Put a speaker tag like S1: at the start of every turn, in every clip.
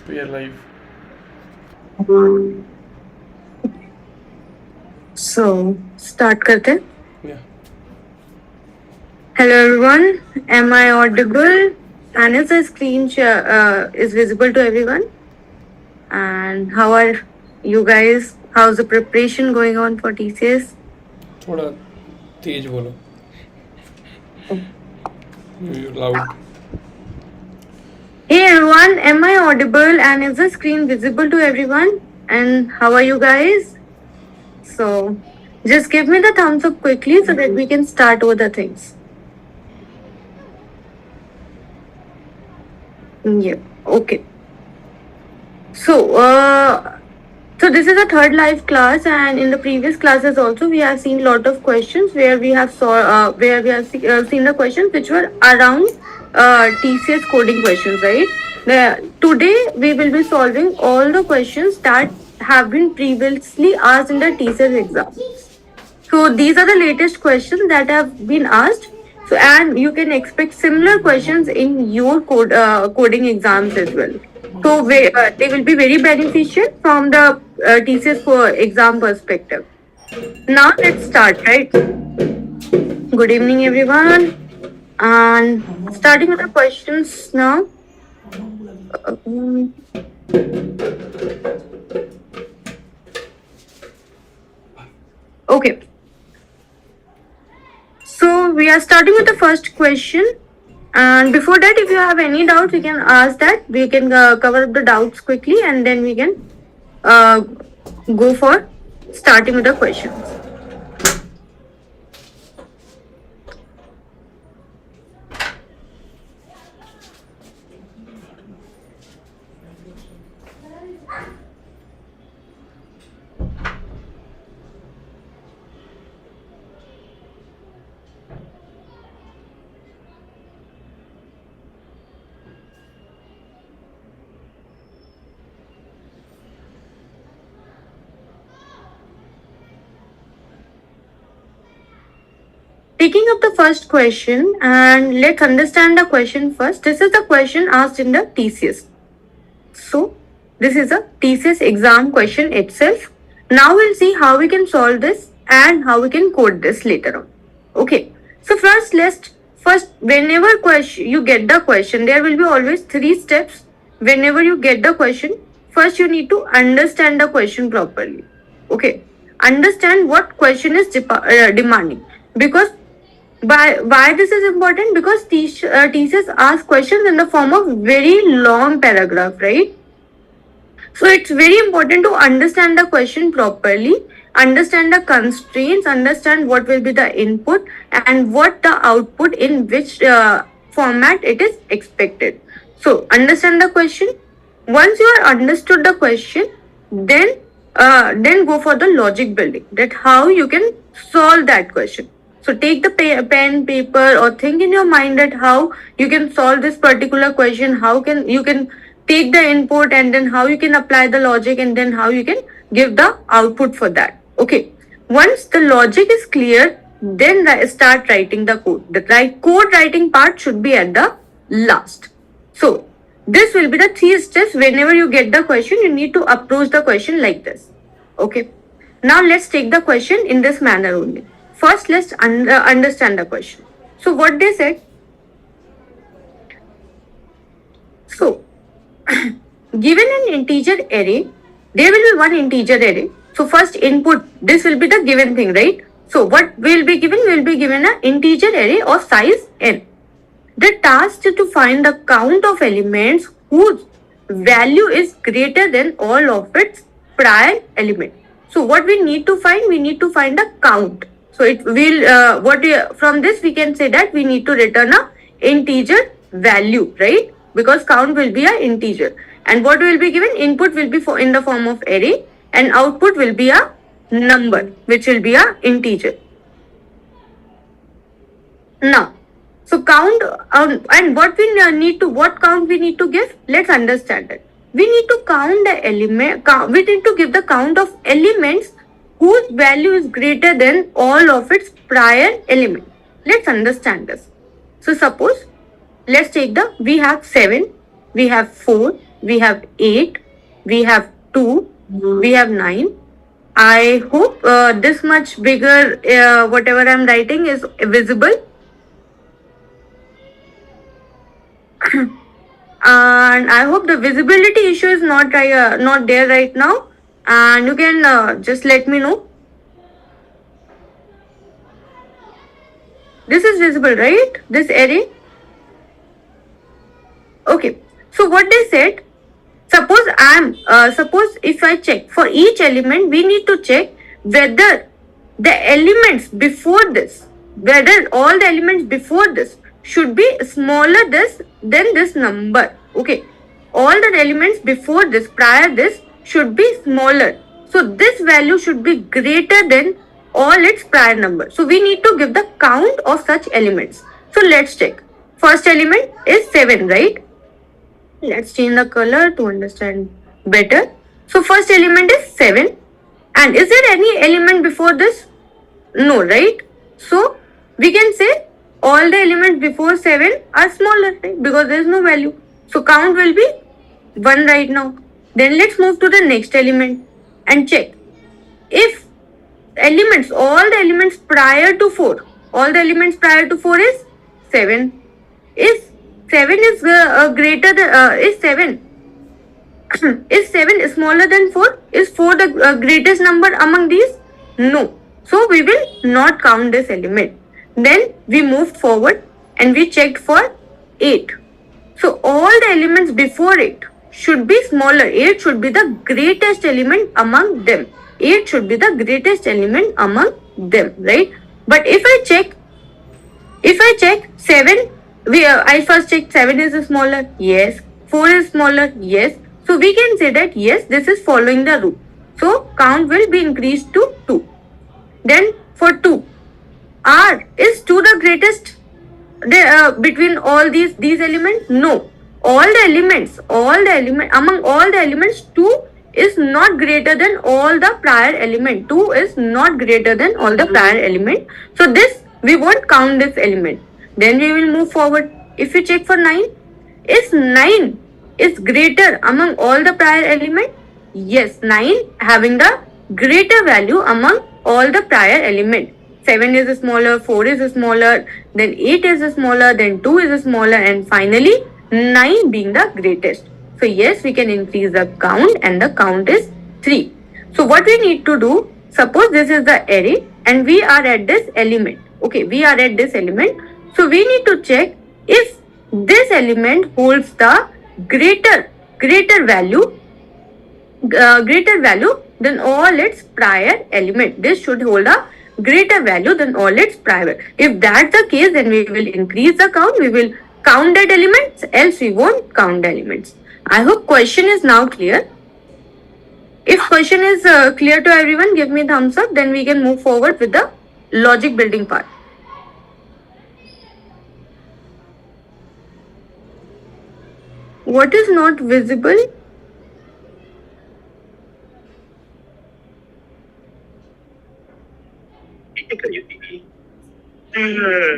S1: We are live.
S2: So start करते हैं.
S1: Yeah.
S2: Hello everyone, am I audible? And is the screen is visible to everyone? And how are you guys? How's the preparation going on for TCS?
S1: थोड़ा तेज बोलो. You're loud.
S2: Hey everyone, am I audible? And is the screen visible to everyone? And how are you guys? So just give me the thumbs up quickly so that we can start with the things. Yeah, okay. So this is a third live class, and in the previous classes also we have seen lot of questions where we have seen the questions which were around TCS coding questions, right? Today we will be solving all the questions that have been previously asked in the TCS exam. So these are the latest questions that have been asked. So and you can expect similar questions in your coding exams as well. So they will be very beneficial from the TCS exam perspective. Now let's start, right? Good evening, everyone. And starting with the questions now. Um, okay. So we are starting with the first question. And before that, if you have any doubts, you can ask that. We can cover up the doubts quickly and then we can uh, go for starting with the questions. Taking up the first question, and let's understand the question first. This is the question asked in the TCS. So this is a TCS exam question itself. Now we'll see how we can solve this and how we can code this later on. Okay. So first whenever question you get the question, there will be always 3 steps. Whenever you get the question, first you need to understand the question properly. Okay. Understand what question is demanding, because why this is important, because teachers ask questions in the form of very long paragraph, right? So it's very important to understand the question properly, understand the constraints, understand what will be the input and what the output, in which format it is expected. So understand the question. Once you are understood the question, then go for the logic building, that how you can solve that question. So take the pen, paper, or think in your mind that how you can solve this particular question, how can you can take the input, and then how you can apply the logic, and then how you can give the output for that. Okay. Once the logic is clear, then start writing the code. The code writing part should be at the last. So this will be the 3 steps. Whenever you get the question, you need to approach the question like this. Okay. Now let's take the question in this manner only. First, let's understand the question. So what they said. So given an integer array, there will be one integer array. So first input, this will be the given thing, right? So what will be given? Will be given an integer array of size n. The task is to find the count of elements whose value is greater than all of its prior element. So what we need to find? We need to find the count. So it will from this we can say that we need to return a integer value, right? Because count will be an integer, and what will be given? Input will be in the form of array, and output will be a number, which will be a integer. Now, so count and what count we need to give? Let's understand it. We need to count the element. We need to give the count of elements whose value is greater than all of its prior element. Let's understand this. So suppose, let's take we have 7, we have 4, we have 8, we have 2, we have 9. I hope this much bigger, whatever I'm writing is visible. And I hope the visibility issue is not there right now. And you can just let me know. This is visible, right? This array. Okay. So what they said, suppose if I check for each element, we need to check whether the elements before this, whether all the elements before this should be smaller than this number. Okay. All the elements before this, prior this, should be smaller. So this value should be greater than all its prior number. So we need to give the count of such elements. So let's check. First element is 7, right? Let's change the color to understand better. So first element is 7. And is there any element before this? No, right? So we can say all the elements before 7 are smaller, right? Because there is no value. So count will be 1 right now. Then let's move to the next element and check. If elements, all the elements prior to 4, all the elements prior to 4 is 7. Is 7 is greater than, is 7 is 7 smaller than 4? Is 4 the greatest number among these? No. So we will not count this element. Then we moved forward and we checked for 8. So all the elements before 8 should be smaller. 8 should be the greatest element among them. 8 should be the greatest element among them, right? But if I check 7, I first check 7 is smaller. Yes. 4 is smaller. Yes. So we can say that yes, this is following the rule. So count will be increased to 2. Then for 2, R is 2 the greatest between all these elements? No. All the elements, among all the elements, 2 is not greater than all the prior element. 2 is not greater than all the prior element. So this, we won't count this element. Then we will move forward. If you check for 9, is 9 is greater among all the prior element? Yes, 9 having the greater value among all the prior element. 7 is smaller, 4 is smaller, then 8 is smaller, then 2 is smaller, and finally 9 being the greatest. So yes, we can increase the count, and the count is 3. So what we need to do, suppose this is the array and we are at this element. Okay, we are at this element. So we need to check if this element holds the greater value than all its prior element. This should hold a greater value than all its prior. If that's the case, then we will increase the count. We will count that elements, else we won't count the elements. I hope question is now clear. If question is clear to everyone, give me thumbs up. Then we can move forward with the logic building part. What is not visible?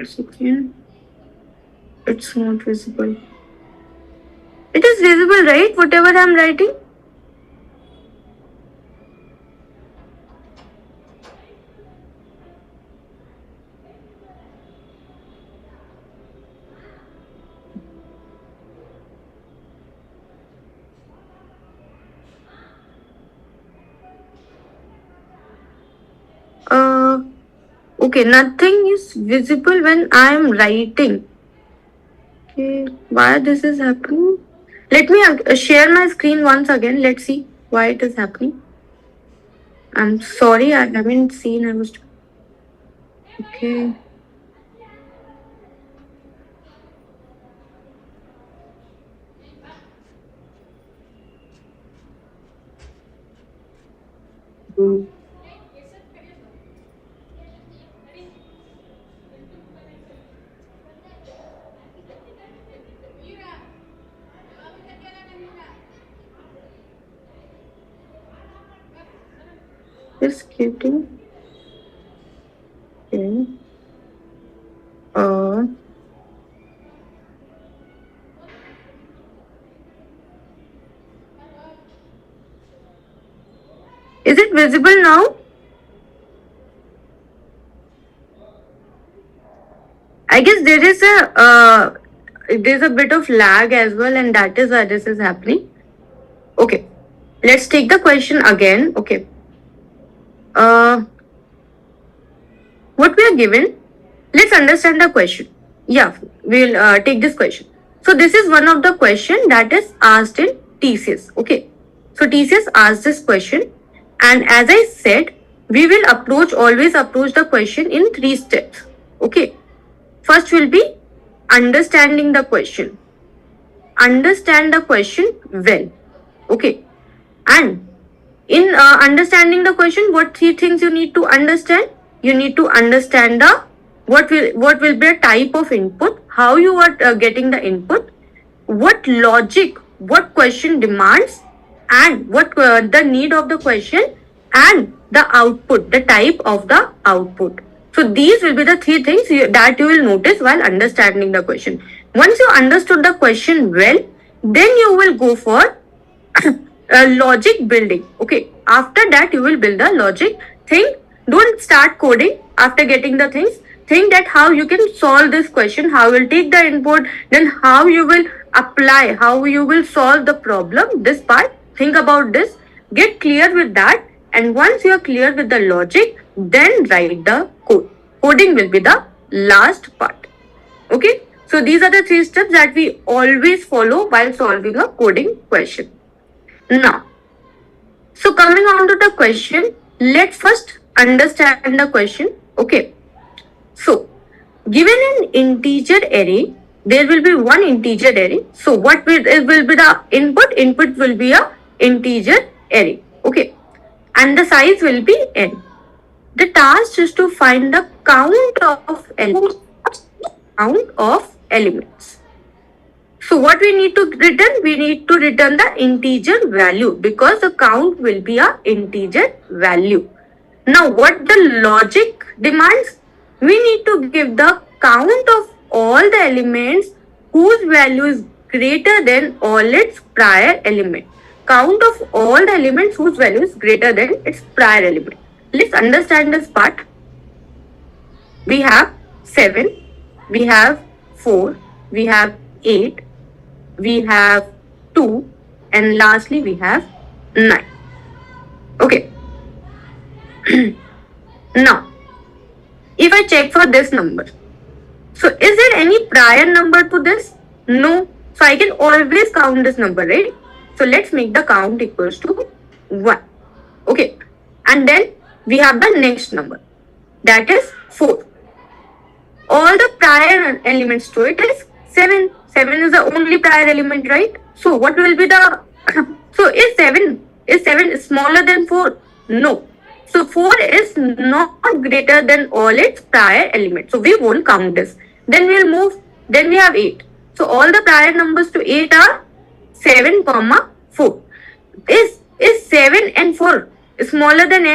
S2: Second. It's not visible. It is visible, right? Whatever I'm writing. Okay, nothing is visible when I am writing. Okay, why this is happening? Let me share my screen once again. Let's see why it is happening. I'm sorry, I haven't seen. I was okay. Just getting. Okay. Is it visible now? I guess there's a bit of lag as well, and that is why this is happening. Okay, let's take the question again. Okay. What we are given, let's understand the question. Yeah, we'll take this question. So this is one of the question that is asked in TCS. Okay, so TCS asked this question, and as I said, we will always approach the question in 3 steps. Okay, first will be understanding the question. Understand the question well. Okay, and in understanding the question, what 3 things you need to understand? You need to understand the what will be a type of input, how you are getting the input, what logic, what question demands, and what the need of the question, and the output, the type of the output. So these will be the 3 things that you will notice while understanding the question. Once you understood the question well, then you will go for logic building. Okay, after that you will build the logic. Don't start coding after getting the things. Think that how you can solve this question, how you will take the input, then how you will apply, how you will solve the problem. This part, think about this, get clear with that, and once you are clear with the logic, then write the code. Coding will be the last part. Okay, so these are the 3 steps that we always follow while solving a coding question. Now, so coming on to the question, let's first understand the question. Okay, so given an integer array, there will be one integer array. So what will be the input? Input will be a integer array. Okay, and the size will be n. The task is to find the count of elements. So what we need to return? We need to return the integer value, because the count will be a integer value. Now what the logic demands? We need to give the count of all the elements whose value is greater than all its prior element. Count of all the elements whose value is greater than its prior element. Let's understand this part. We have 7, we have 4, we have 8, we have 2, and lastly we have 9. Okay. Now, if I check for this number, so is there any prior number to this? No. So I can always count this number, right? So let's make the count equals to 1. Okay. And then we have the next number, that is 4. All the prior elements to it is 7. 7 is the only prior element, right? So what will be the so is 7 smaller than 4? No. So 4 is not greater than all its prior elements. So we won't count this. Then we'll move. Then we have 8. So all the prior numbers to 8 are 7, 4. Is 7 and 4 smaller than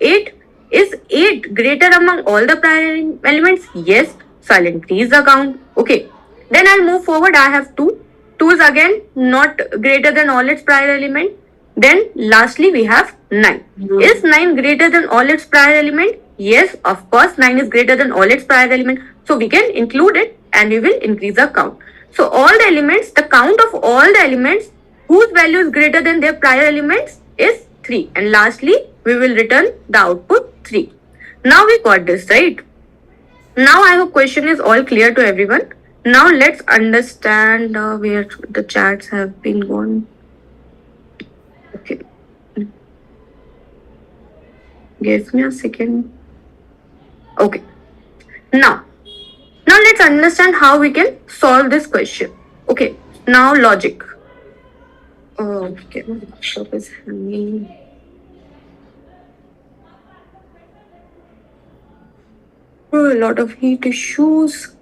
S2: 8? Is 8 greater among all the prior elements? Yes. So I'll increase the count. Okay. Then I'll move forward. I have 2. 2 is again not greater than all its prior element. Then lastly we have 9. Is 9 greater than all its prior element? Yes, of course 9 is greater than all its prior element. So we can include it and we will increase the count. So all the elements, the count of all the elements whose value is greater than their prior elements is 3. And lastly we will return the output 3. Now we got this, right? Now I hope question is all clear to everyone. Now let's understand where the chats have been gone. Okay. Give me a second. Okay. Now let's understand how we can solve this question. Okay. Now logic. Okay. My laptop is hanging. Oh, a lot of heat issues.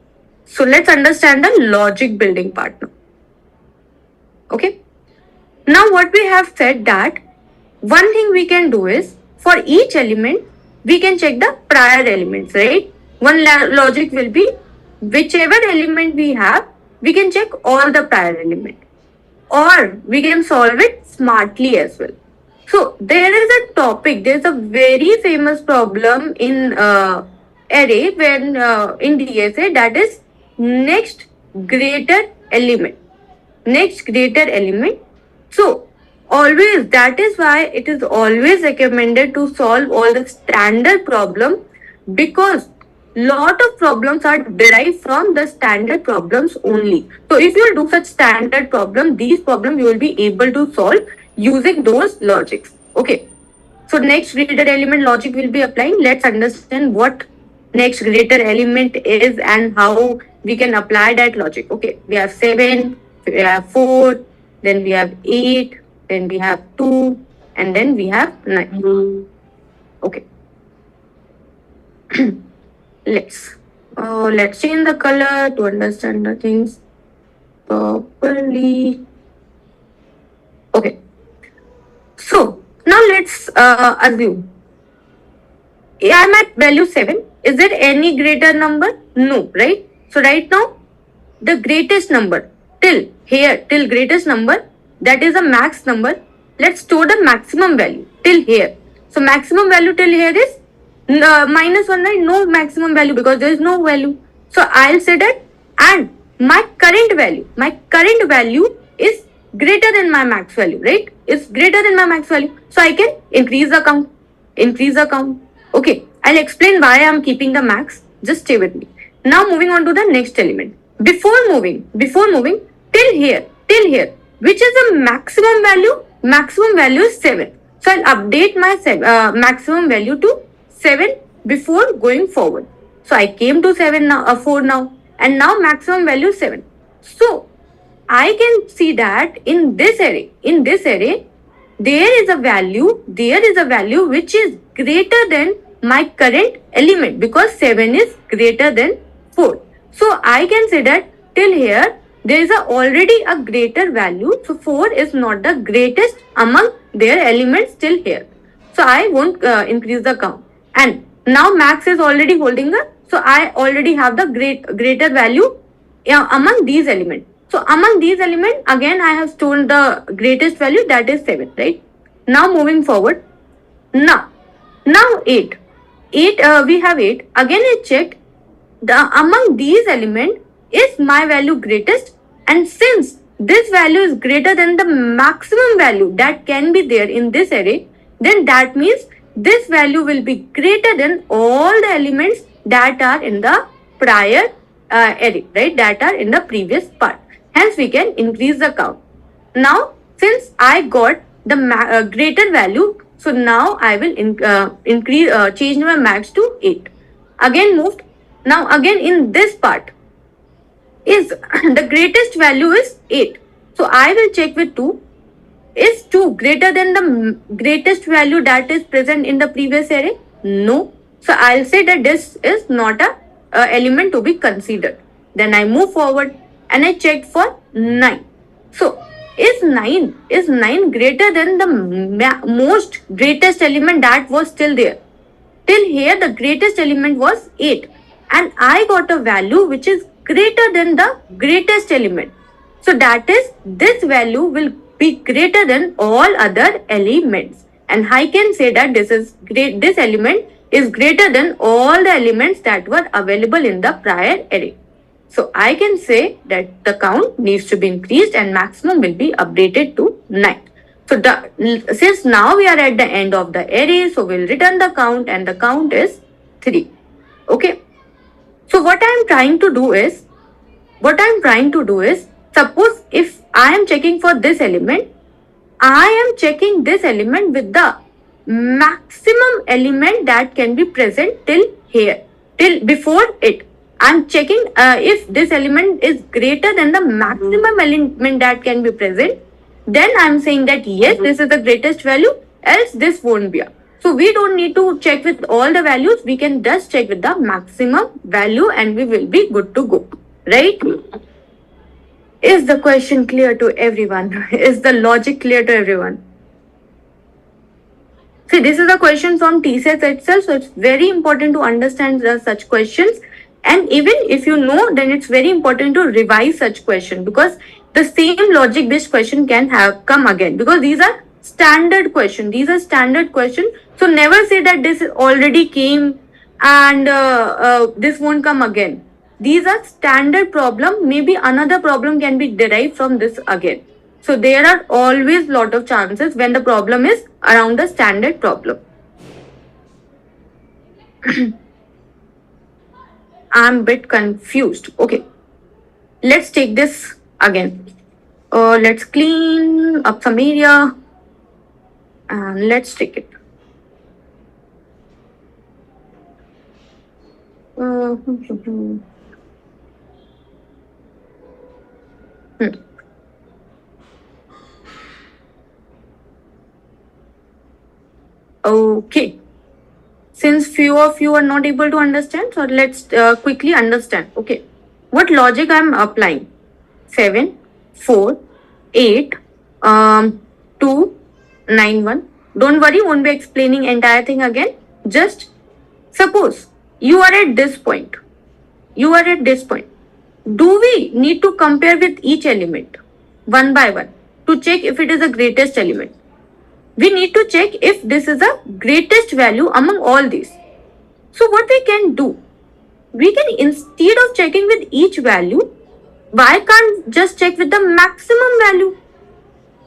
S2: So let's understand the logic building part now. Okay. Now what we have said that one thing we can do is for each element we can check the prior elements, right? One logic will be whichever element we have, we can check all the prior element, or we can solve it smartly as well. So there is a topic, there's a very famous problem in array when in DSA, that is next greater element. Next greater element. So always, that is why it is always recommended to solve all the standard problem, because lot of problems are derived from the standard problems only. So if you do such standard problem, these problems you will be able to solve using those logics. Okay. So next greater element logic will be applying. Let's understand what next greater element is and how we can apply that logic. Okay, we have 7, we have 4, then we have 8, then we have 2, and then we have 9. Okay. Let's change the color to understand the things properly. Okay. So now let's assume I'm at value 7. Is there any greater number? No, right? So right now, the greatest number till here, till greatest number, that is a max number. Let's store the maximum value till here. So maximum value till here is -1, right? No maximum value because there is no value. So I'll say that, and my current value is greater than my max value, right? It's greater than my max value. So I can increase the count. Okay, I'll explain why I'm keeping the max. Just stay with me. Now moving on to the next element. Before moving till here, which is the maximum value? Maximum value is 7. So I'll update my maximum value to 7 before going forward. So I came to 4 now, and now maximum value is 7. So I can see that in this array, there is a value which is greater than my current element, because 7 is greater than 4. So I can say that till here there is already a greater value. So 4 is not the greatest among their elements till here. So I won't increase the count. And now max is already holding the, so I already have the greater value among these elements. So among these elements, again I have stored the greatest value, that is 7, right? Now moving forward, now 8. We have 8. Again I checked, among these elements, is my value greatest? And since this value is greater than the maximum value that can be there in this array, then that means this value will be greater than all the elements that are in the prior array, right? That are in the previous part. Hence, we can increase the count. Now, since I got the greater value, so now I will change my max to 8. Again moved. Now again in this part is the greatest value is 8. So I will check with 2. Is 2 greater than the greatest value that is present in the previous array? No. So I'll say that this is not a element to be considered. Then I move forward and I checked for 9. So is 9 greater than the most greatest element that was still there? Till here the greatest element was 8, and I got a value which is greater than the greatest element. So that is, this value will be greater than all other elements, and I can say that this element is greater than all the elements that were available in the prior array. So I can say that the count needs to be increased and maximum will be updated to 9. So since now we are at the end of the array, so we'll return the count, and the count is 3. Okay. So what I am trying to do is, suppose if I am checking for this element, I am checking this element with the maximum element that can be present till here, till before it. I am checking if this element is greater than the maximum element that can be present. Then I am saying that yes, this is the greatest value, else this won't be. So we don't need to check with all the values. We can just check with the maximum value and we will be good to go. Right? Is the question clear to everyone? Is the logic clear to everyone? See, this is a question from TCS itself. So it's very important to understand such questions. And even if you know, then it's very important to revise such question, because the same logic based question can have come again, because these are standard question. These are standard question. So never say that this already came and this won't come again. These are standard problem. Maybe another problem can be derived from this again. So there are always lot of chances when the problem is around the standard problem. I'm a bit confused. Okay, let's take this again. Let's clean up some area and let's take it. Hmm. Okay. Since few of you are not able to understand, so let's quickly understand. Okay, what logic I'm applying? 7, 4, 8, 2, 9, 1. Don't worry, won't be explaining entire thing again. Just suppose you are at this point. You are at this point. Do we need to compare with each element one by one to check if it is the greatest element? We need to check if this is the greatest value among all these. So what we can do? We can, instead of checking with each value, why can't just check with the maximum value?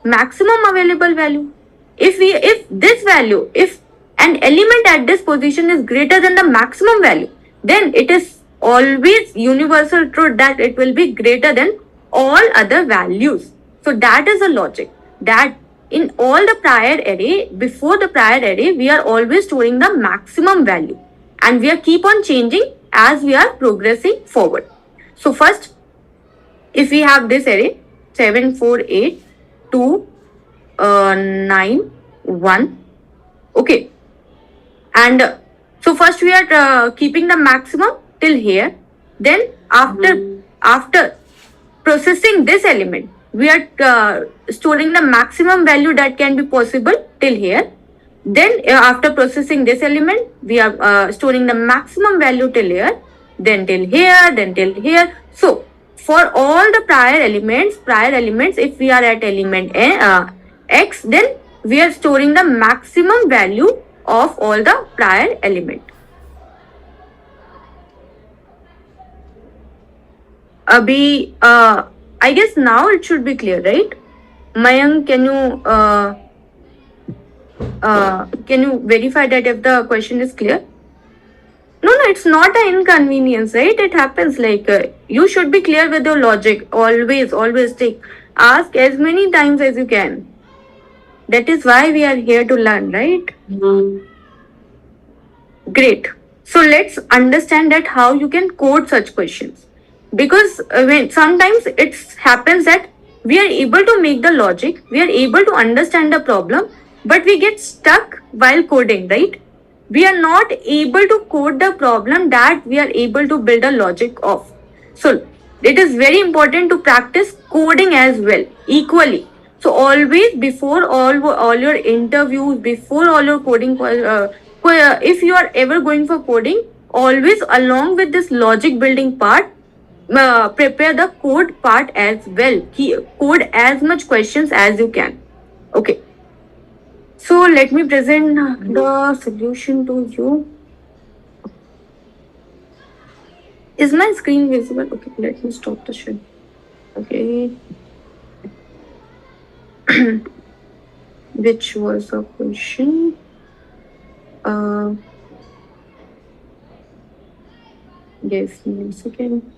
S2: Maximum available value. If this value, if an element at this position is greater than the maximum value, then it is always universal truth that it will be greater than all other values. So that is the logic, that in all the prior array, before the prior array, we are always storing the maximum value and we are keep on changing as we are progressing forward. So first, if we have this array 7, 4, 8, 2, 9, 1, okay, and so first we are keeping the maximum till here. Then after processing this element, we are storing the maximum value that can be possible till here. Then after processing this element, we are storing the maximum value till here, then till here, then till here. So for all the prior elements, if we are at element x, then we are storing the maximum value of all the prior element. Abhi, I guess now it should be clear, right? Mayank, can you verify that if the question is clear? No, it's not an inconvenience, right? It happens. Like you should be clear with your logic. Always ask as many times as you can. That is why we are here to learn, right? Great. So let's understand that how you can code such questions. Because when sometimes it happens that we are able to make the logic, we are able to understand the problem, but we get stuck while coding, right? We are not able to code the problem that we are able to build a logic of. So it is very important to practice coding as well, equally. So always before all your interviews, before all your coding, if you are ever going for coding, always along with this logic building part, prepare the code part as well. Code as much questions as you can. Okay. So let me present the solution to you. Is my screen visible? Okay, let me stop the share. Okay. Which was the question? Give me a second.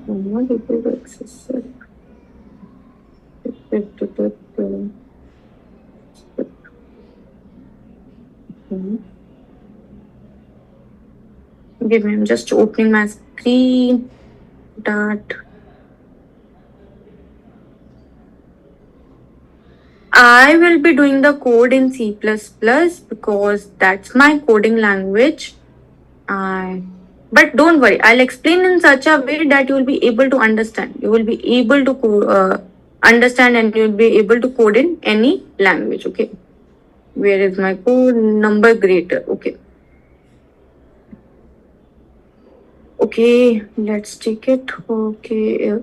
S2: What is the access? Give me, I'm just opening my screen. That I will be doing the code in C++ because that's my coding language. But don't worry, I'll explain in such a way that you will be able to understand. You will be able to understand and you'll be able to code in any language. Okay. Where is my code? Number greater. Okay. Okay, let's take it. Okay.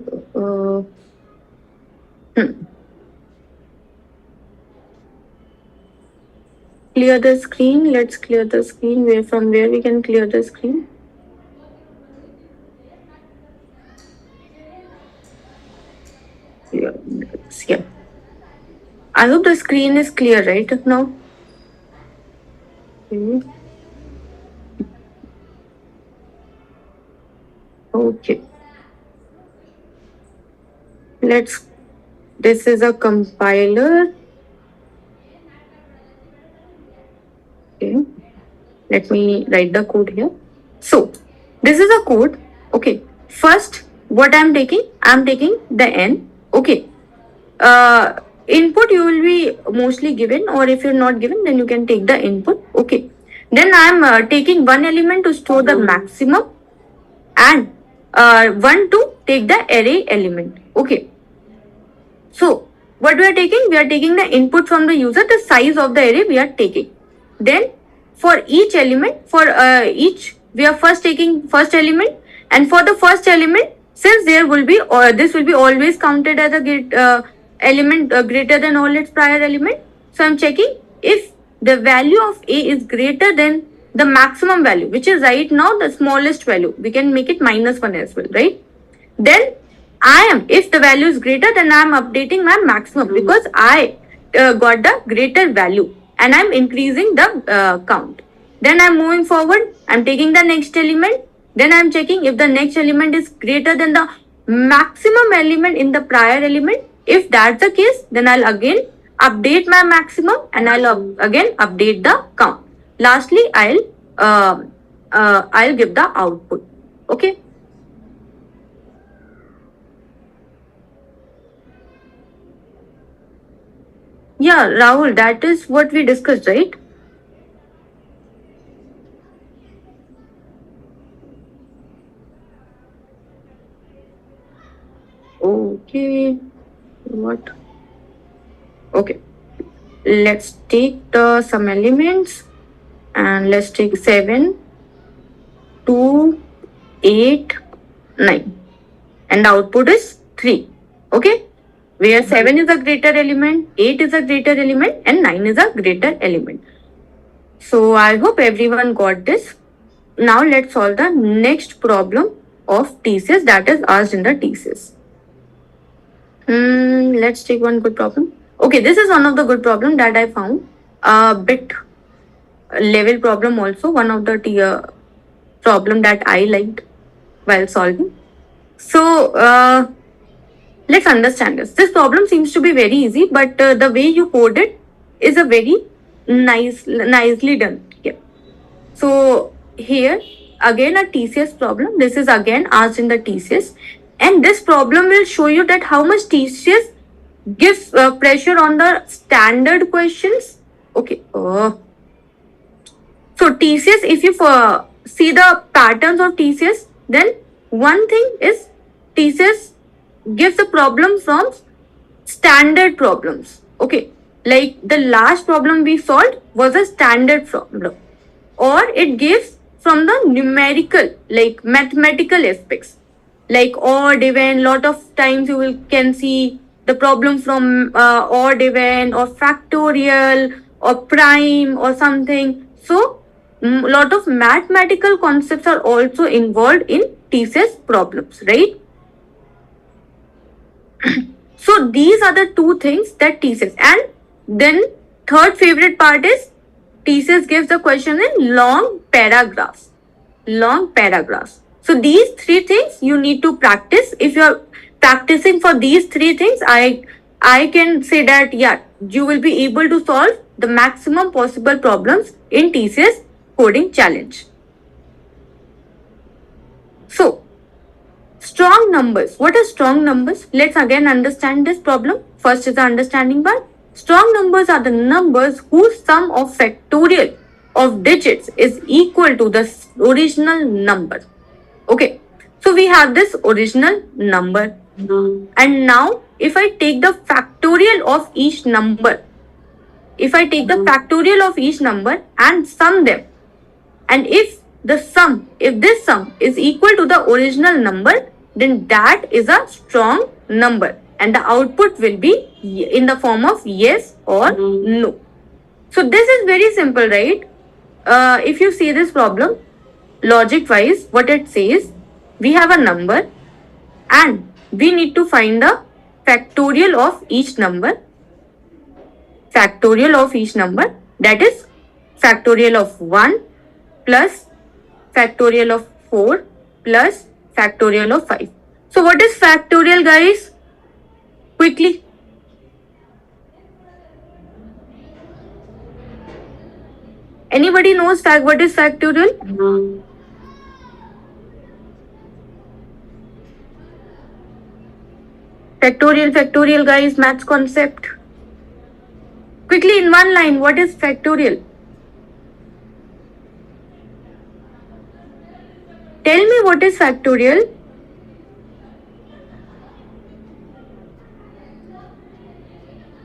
S2: Clear the screen. Let's clear the screen. From where we can clear the screen? Yeah. I hope the screen is clear right now. Okay. This is a compiler. Okay. Let me write the code here. So, this is a code. Okay. First, what I'm taking the n. Okay. Input you will be mostly given, or if you're not given, then you can take the input. Okay. Then I'm taking one element to store the maximum, and one to take the array element. Okay. So what we are taking? We are taking the input from the user, the size of the array we are taking. Then for each element, we are first taking first element, and for the first element, since there will be, or this will be always counted as a element greater than all its prior element. So I'm checking if the value of a is greater than the maximum value, which is right now the smallest value. We can make it -1 as well, right? Then if the value is greater, then I am updating my maximum because I got the greater value and I'm increasing the count. Then I'm moving forward. I'm taking the next element. Then I'm checking if the next element is greater than the maximum element in the prior element. If that's the case, then I'll again update my maximum and I'll again update the count. Lastly, I'll give the output. Okay. Yeah, Rahul, that is what we discussed, right? Okay. What? Okay. Let's take some elements and let's take 7, 2, 8, 9. And the output is 3. Okay. Where 7 is a greater element, 8 is a greater element, and 9 is a greater element. So I hope everyone got this. Now let's solve the next problem of TCS that is asked in the TCS. Let's take one good problem. Okay, this is one of the good problem that I found. A bit level problem also, one of the problem that I liked while solving. So let's understand this. This problem seems to be very easy, but the way you code it is a very nicely done. Yeah. So here again a TCS problem. This is again asked in the TCS, and this problem will show you that how much TCS gives pressure on the standard questions. Okay. So TCS, if you see the patterns of TCS, then one thing is TCS gives the problem from standard problems. Okay, like the last problem we solved was a standard problem, or it gives from the numerical, like mathematical aspects, like odd even. Lot of times you can see the problem from odd even or factorial or prime or something. So lot of mathematical concepts are also involved in TCS problems, right? So these are the two things that TCS, and then third favorite part is TCS gives the question in long paragraphs. So these three things you need to practice. If you are practicing for these three things, I can say that yeah, you will be able to solve the maximum possible problems in TCS coding challenge. So strong numbers. What are strong numbers? Let's again understand this problem. First is the understanding part. Strong numbers are the numbers whose sum of factorial of digits is equal to the original number. Okay. So we have this original number. And now if I take the factorial of each number, if I take the factorial of each number and sum them, and if this sum is equal to the original number, then that is a strong number and the output will be in the form of yes or no. So this is very simple, right? If you see this problem, logic wise, what it says, we have a number and we need to find the factorial of each number. Factorial of each number, that is factorial of 1 plus factorial of 4 plus factorial of 5. So what is factorial, guys? Quickly. Anybody knows what is factorial? Factorial guys, maths concept. Quickly in one line, what is factorial? Tell me what is factorial.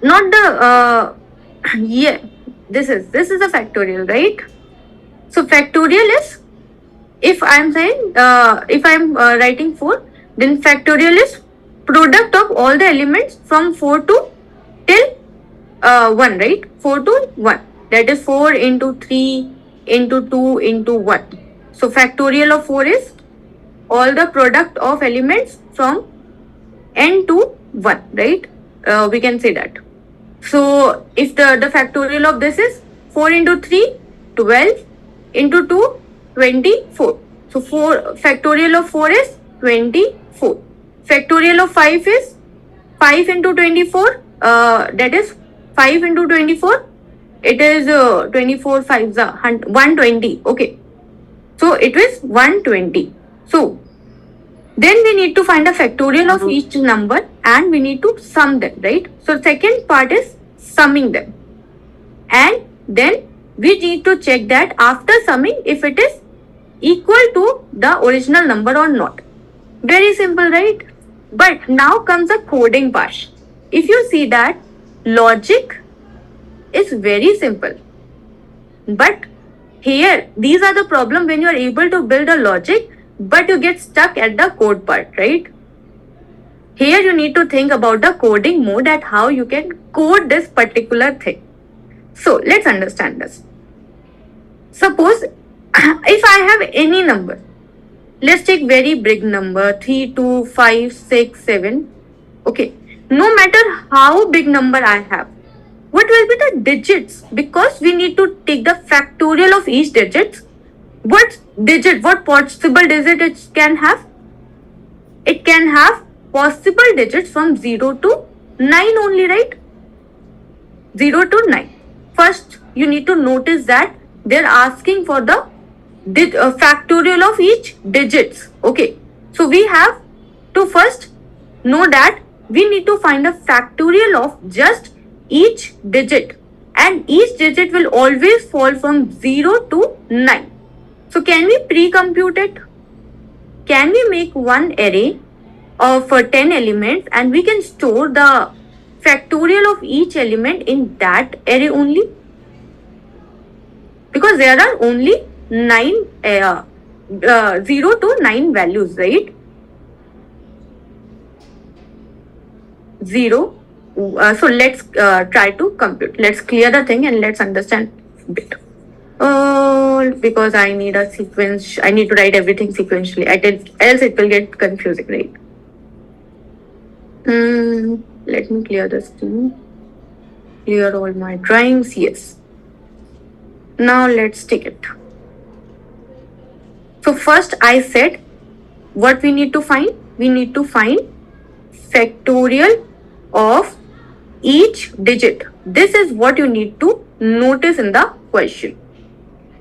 S2: Not the yeah, this is a factorial, right? So factorial is, if I'm saying if I'm writing 4, then factorial is product of all the elements from 4 to till 1, right? 4 to 1, that is 4 into 3 into 2 into 1. So factorial of 4 is all the product of elements from n to 1, right? We can say that. So if the factorial of this is 4 into 3, 12 into 2, 24. So factorial of 4 is 24. Factorial of 5 is 5 into 24, that is 5 into 24, it is 24 5s are 120. Okay, so it was 120. So then we need to find a factorial of each number and we need to sum them, right? So second part is summing them, and then we need to check that after summing if it is equal to the original number or not. Very simple, right? But now comes the coding part. If you see that logic is very simple, but here these are the problem when you are able to build a logic but you get stuck at the code part, right? Here you need to think about the coding mode at how you can code this particular thing. So let's understand this. Suppose if I have any number, let's take very big number 3, 2, 5, 6, 7. Okay, no matter how big number I have, what will be the digits? Because we need to take the factorial of each digit. What possible digit it can have? It can have possible digits from 0 to 9 only, right? 0 to 9. First, you need to notice that they're asking for the factorial of each digits. Okay, so we have to first know that we need to find a factorial of just each digit, and each digit will always fall from 0 to 9. So can we pre-compute it? Can we make one array of 10 elements and we can store the factorial of each element in that array only? Because there are only 0 to 9 values, right? 0. So let's try to compute. Let's clear the thing and let's understand a bit. Because I need a sequence. I need to write everything sequentially. Else it will get confusing, right? Let me clear the screen. Clear all my drawings. Yes. Now let's take it. So first I said what we need to find. We need to find factorial of each digit. This is what you need to notice in the question.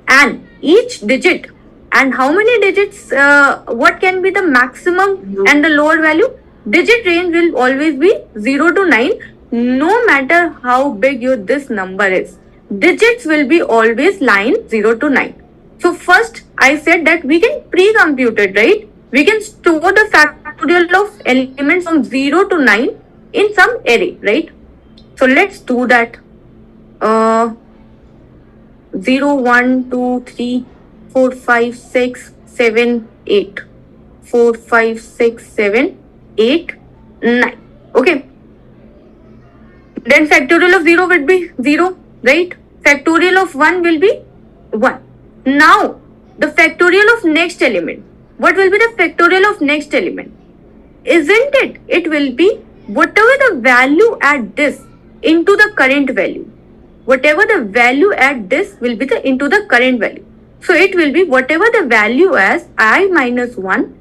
S2: And each digit, and how many digits, what can be the maximum and the lower value? Digit range will always be 0 to 9, no matter how big this number is. Digits will be always line 0 to 9. So first I said that we can pre-compute it, right? We can store the factorial of elements from 0 to 9 in some array, right? So let's do that. 0, 1, 2, 3, 4, 5, 6, 7, 8. 4, 5, 6, 7, 8, 9. Okay. Then factorial of 0 would be 0, right? Factorial of 1 will be 1. Now, the factorial of next element. What will be the factorial of next element? Isn't it? It will be whatever the value at this into the current value. Whatever the value at this will be the into the current value. So it will be whatever the value as I minus 1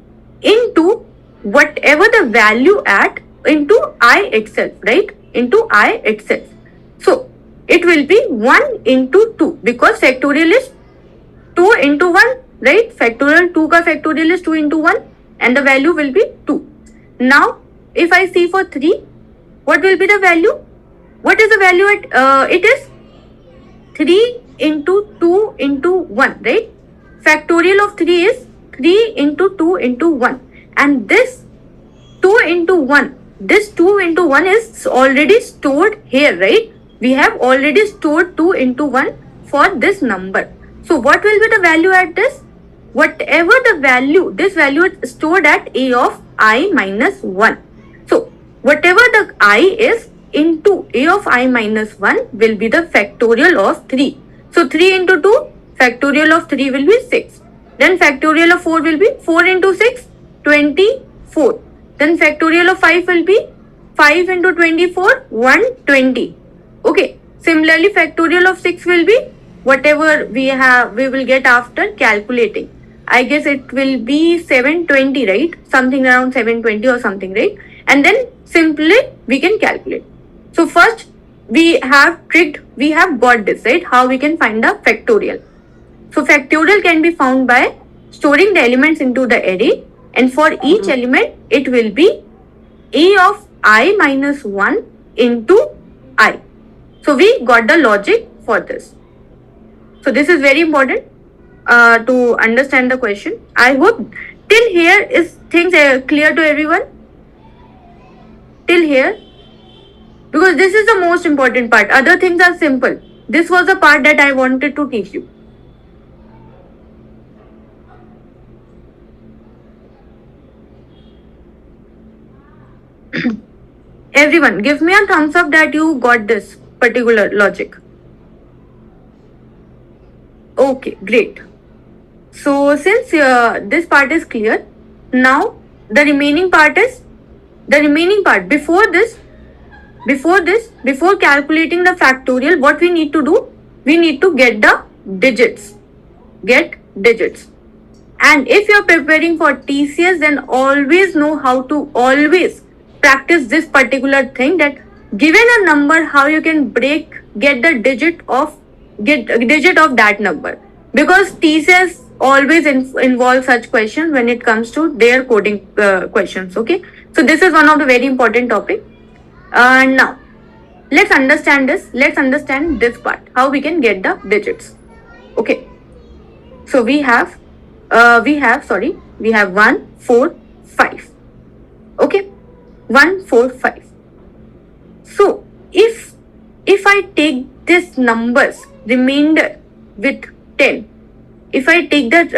S2: into whatever the value at into I itself, right? Into I itself. So it will be 1 into 2 because factorial is 2 into 1, right? Factorial 2 ka factorial is 2 into 1 and the value will be 2. Now, if I see for 3, what will be the value? What is the value at, it is 3 into 2 into 1, right? Factorial of 3 is 3 into 2 into 1. And this 2 into 1, this 2 into 1 is already stored here, right? We have already stored 2 into 1 for this number. So what will be the value at this? Whatever the value, this value is stored at a of I minus 1. So whatever the I is into a of I minus 1 will be the factorial of 3. So 3 into 2, factorial of 3 will be 6. Then factorial of 4 will be 4 into 6, 24. Then factorial of 5 will be 5 into 24, 120. Okay. Similarly, factorial of 6 will be whatever we will get after calculating. I guess it will be 720, right? Something around 720 or something, right? And then simply we can calculate. So first we have got this, right? How we can find the factorial. So factorial can be found by storing the elements into the array, and for each element it will be a of I minus 1 into I. So we got the logic for this. So this is very important to understand the question. I hope till here is things clear to everyone. Till here, because this is the most important part. Other things are simple. This was the part that I wanted to teach you. Everyone, give me a thumbs up that you got this particular logic. Okay, great. So since this part is clear, now the remaining part before calculating the factorial, what we need to do? We need to get the digits. And if you are preparing for TCS, then always know how to always practice this particular thing, that given a number, how you can get the digit of that number, because TCS always involve such questions when it comes to their coding questions. Okay, so this is one of the very important topic. Now let's understand this part, how we can get the digits. Okay, so we have 1, 4, 5. Okay, 1, 4, 5. So if I take this numbers remainder with 10, if I take that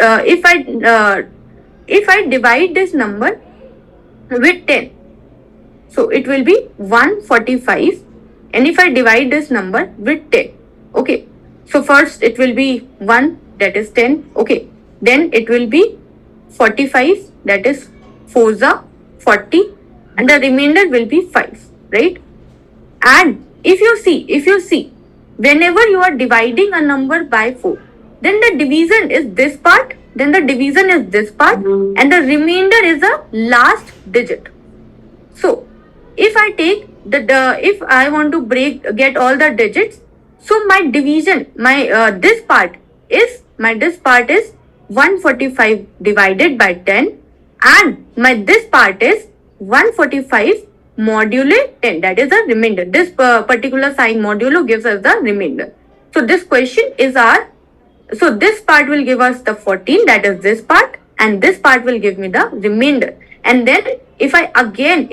S2: if I divide this number with 10, so it will be 145. And if I divide this number with 10, okay, so first it will be 1, that is 10. Okay, then it will be 45, that is 4s are 40, and the remainder will be 5, right? And if you see, whenever you are dividing a number by 4, then the division is this part, and the remainder is the last digit. So if I take if I want to get all the digits, so my division, this part is 145 divided by 10, and this part is 145 modulo 10, that is the remainder. This particular sign modulo gives us the remainder. So this question is so this part will give us the 14, that is this part, and this part will give me the remainder. And then if I again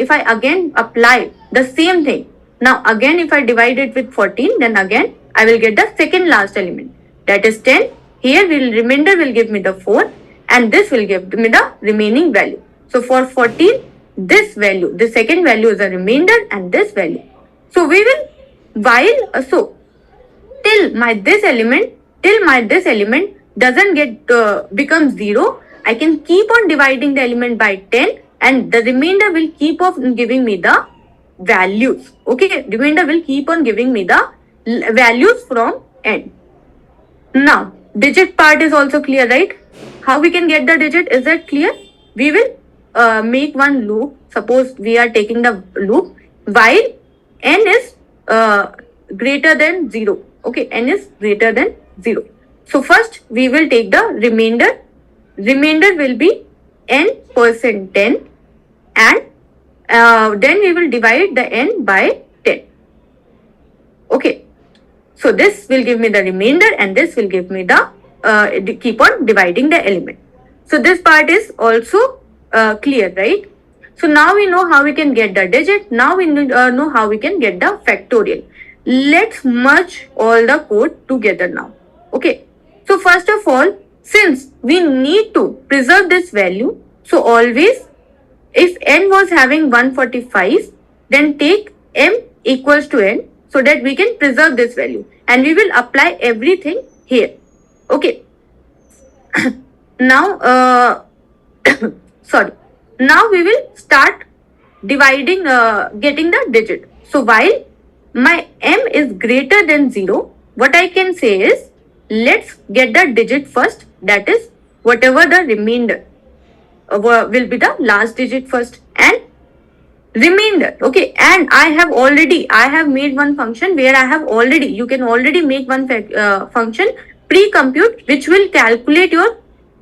S2: apply the same thing. Now again, if I divide it with 14, then again I will get the second last element, that is 10. Here remainder will give me the 4, and this will give me the remaining value. So for 14, this value, the second value is a remainder, and this value. So we will, while till my this element doesn't get becomes 0, I can keep on dividing the element by 10, and the remainder will keep on giving me the values. Okay, remainder will keep on giving me the values from end. Now digit part is also clear, right? How we can get the digit, is that clear? We will make one loop. Suppose we are taking the loop while n is greater than 0. Okay, n is greater than 0. So first we will take the remainder. Remainder will be n%10, and then we will divide the n by 10. Okay, so this will give me the remainder, and this will give me the keep on dividing the element. So this part is also clear, right? So now we know how we can get the digit. Now we know how we can get the factorial. Let's merge all the code together now. Okay. So first of all, since we need to preserve this value, so always if n was having 145, then take m equals to n, so that we can preserve this value, and we will apply everything here. Okay. Now sorry, now we will start dividing, getting the digit. So while my m is greater than 0, what I can say is, let's get the digit first, that is whatever the remainder will be the last digit first, and remainder. Okay, and I have made one function where you can already make one function pre-compute, which will calculate your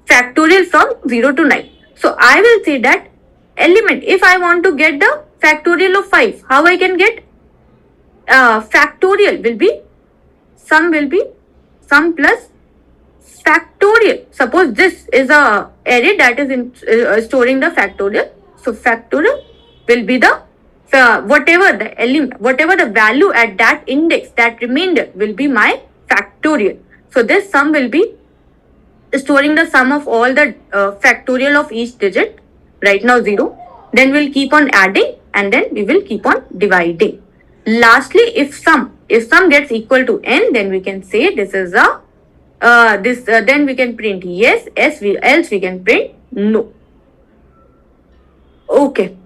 S2: factorial from 0 to 9. So I will say that element, if I want to get the factorial of 5, how I can get factorial will be sum plus factorial. Suppose this is a array that is storing the factorial, so factorial will be the whatever the element, whatever the value at that index, that remainder will be my factorial. So this sum will be storing the sum of all the factorial of each digit. Right now 0. Then we'll keep on adding, and then we will keep on dividing. Lastly, if sum gets equal to n, then we can say this is a then we can print yes, else we can print no. Okay.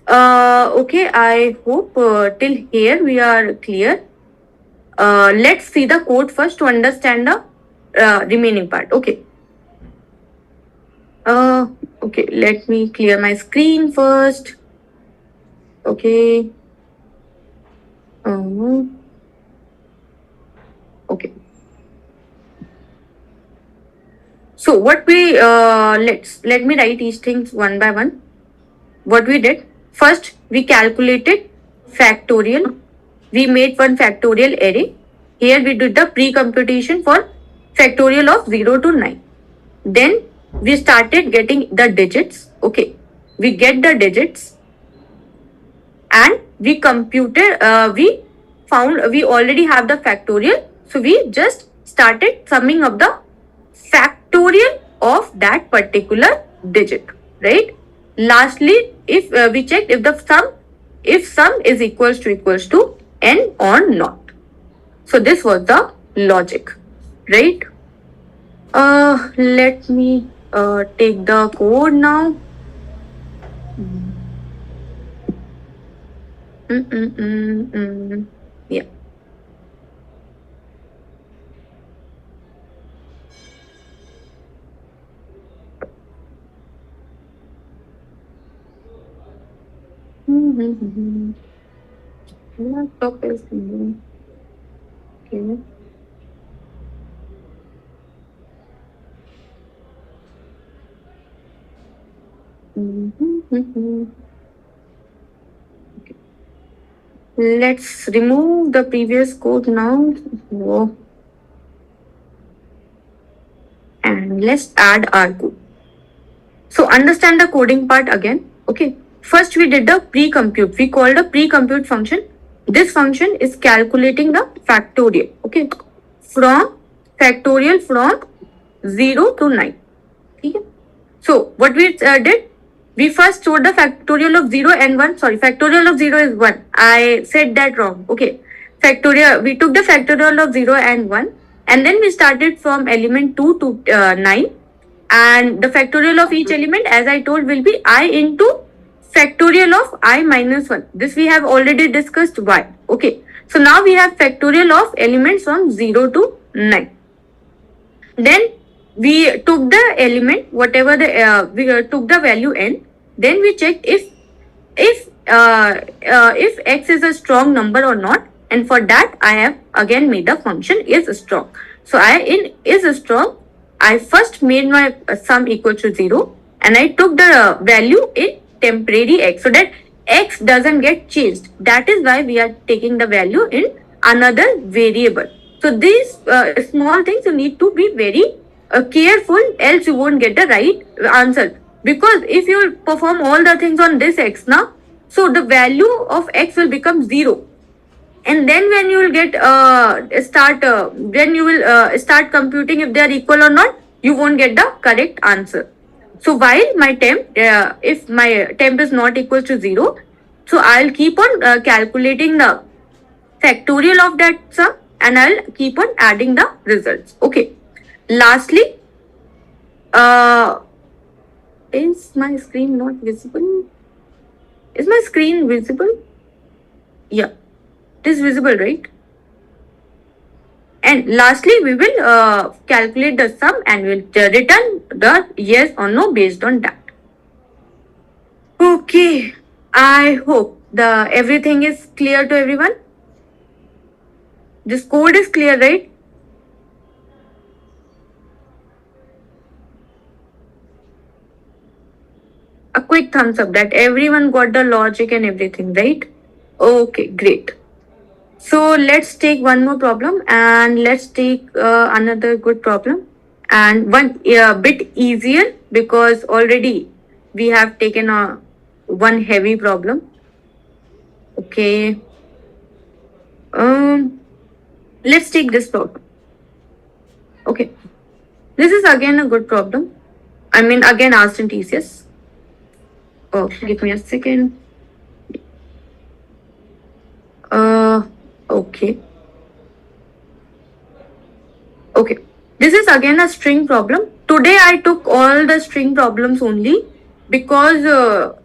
S2: Okay, I hope till here we are clear. Let's see the code first to understand the remaining part. Okay. Okay, let me clear my screen first. Okay. Okay. So what we let me write each things one by one. What we did, first we calculated factorial. We made one factorial array. Here we did the pre-computation for factorial of 0 to 9. Then we started getting the digits. Okay, we get the digits, and we computed, we found we already have the factorial, so we just started summing up the factorial of that particular digit, right? Lastly, if we checked if sum is equals to n or not. So this was the logic, right? Let me take the code now. Yeah. Laptop is okay. Okay. Let's remove the previous code now. Whoa. And let's add our code. So understand the coding part again. Okay. first we did the pre-compute. We called a pre-compute function. This function is calculating the factorial. Okay, from factorial from 0 to 9. Okay. So what we did, we first showed the factorial of 0 and 1. Sorry, factorial of 0 is 1. I said that wrong. Okay. Factorial, we took the factorial of 0 and 1, and then we started from element 2 to 9. And the factorial of each element, as I told, will be I into factorial of I minus 1. This we have already discussed why. Okay. So now we have factorial of elements from 0 to 9. Then we took the element, whatever the we took the value n. Then we checked if x is a strong number or not, and for that I have again made the function is strong. So I in is strong, I first made my sum equal to 0, and I took the value in temporary x so that x doesn't get changed. That is why we are taking the value in another variable. So these small things you need to be very careful, else you won't get the right answer. Because if you perform all the things on this x now, so the value of x will become 0. And then when you will get when you will start computing if they are equal or not, you won't get the correct answer. So while my temp, if my temp is not equal to 0, so I'll keep on calculating the factorial of that sum, and I'll keep on adding the results. Okay. Lastly, is my screen not visible? Is my screen visible? Yeah, it is visible, right? And lastly, we will calculate the sum and we'll return the yes or no based on that. Okay, I hope the everything is clear to everyone. This code is clear, right? A quick thumbs up that everyone got the logic and everything, right? Okay, great. So let's take one more problem, and let's take another good problem, and one bit easier because already we have taken a one heavy problem. Okay. Let's take this problem. Okay. This is again a good problem. I mean, again asked in TCS. Oh, give me a second. Okay. Okay. This is again a string problem. Today I took all the string problems only because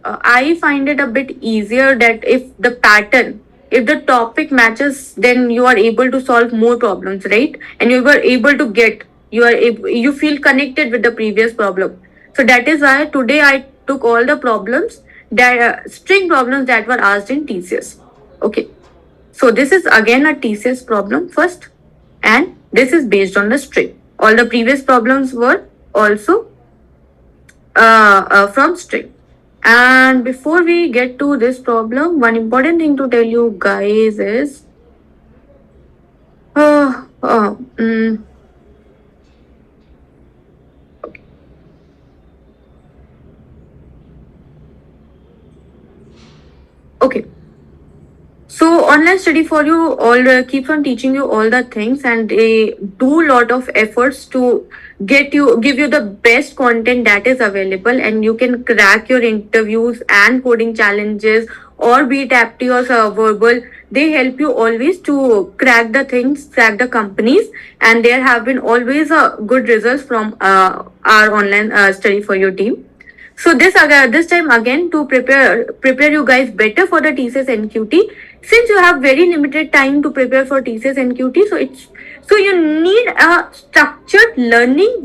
S2: I find it a bit easier that if the pattern, if the topic matches, then you are able to solve more problems, right? And you were able to get, you feel connected with the previous problem. So that is why today I took all the problems that string problems that were asked in TCS. Okay. So this is again a TCS problem first, and this is based on the string. All the previous problems were also from string. And before we get to this problem, one important thing to tell you guys is okay. So online study for you all keeps on teaching you all the things, and they do lot of efforts to give you the best content that is available, and you can crack your interviews and coding challenges, or be it apti or verbal. They help you always to crack the things, crack the companies, and there have been always good results from our online study for your team. So this time again to prepare you guys better for the TCS NQT. Since you have very limited time to prepare for TCS NQT, so you need a structured learning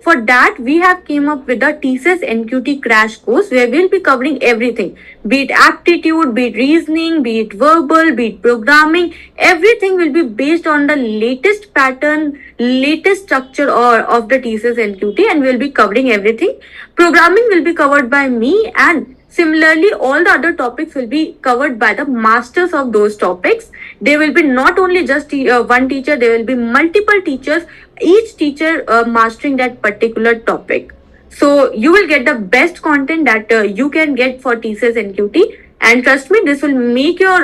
S2: for that we have came up with the TCS NQT crash course where we'll be covering everything, be it aptitude, be it reasoning, be it verbal, be it programming. Everything will be based on the latest pattern, latest structure of the TCS NQT, and we'll be covering everything. Programming will be covered by me, and similarly, all the other topics will be covered by the masters of those topics. There will be not only just one teacher, there will be multiple teachers, each teacher mastering that particular topic. So you will get the best content that you can get for TCS and QT. And trust me, this will make your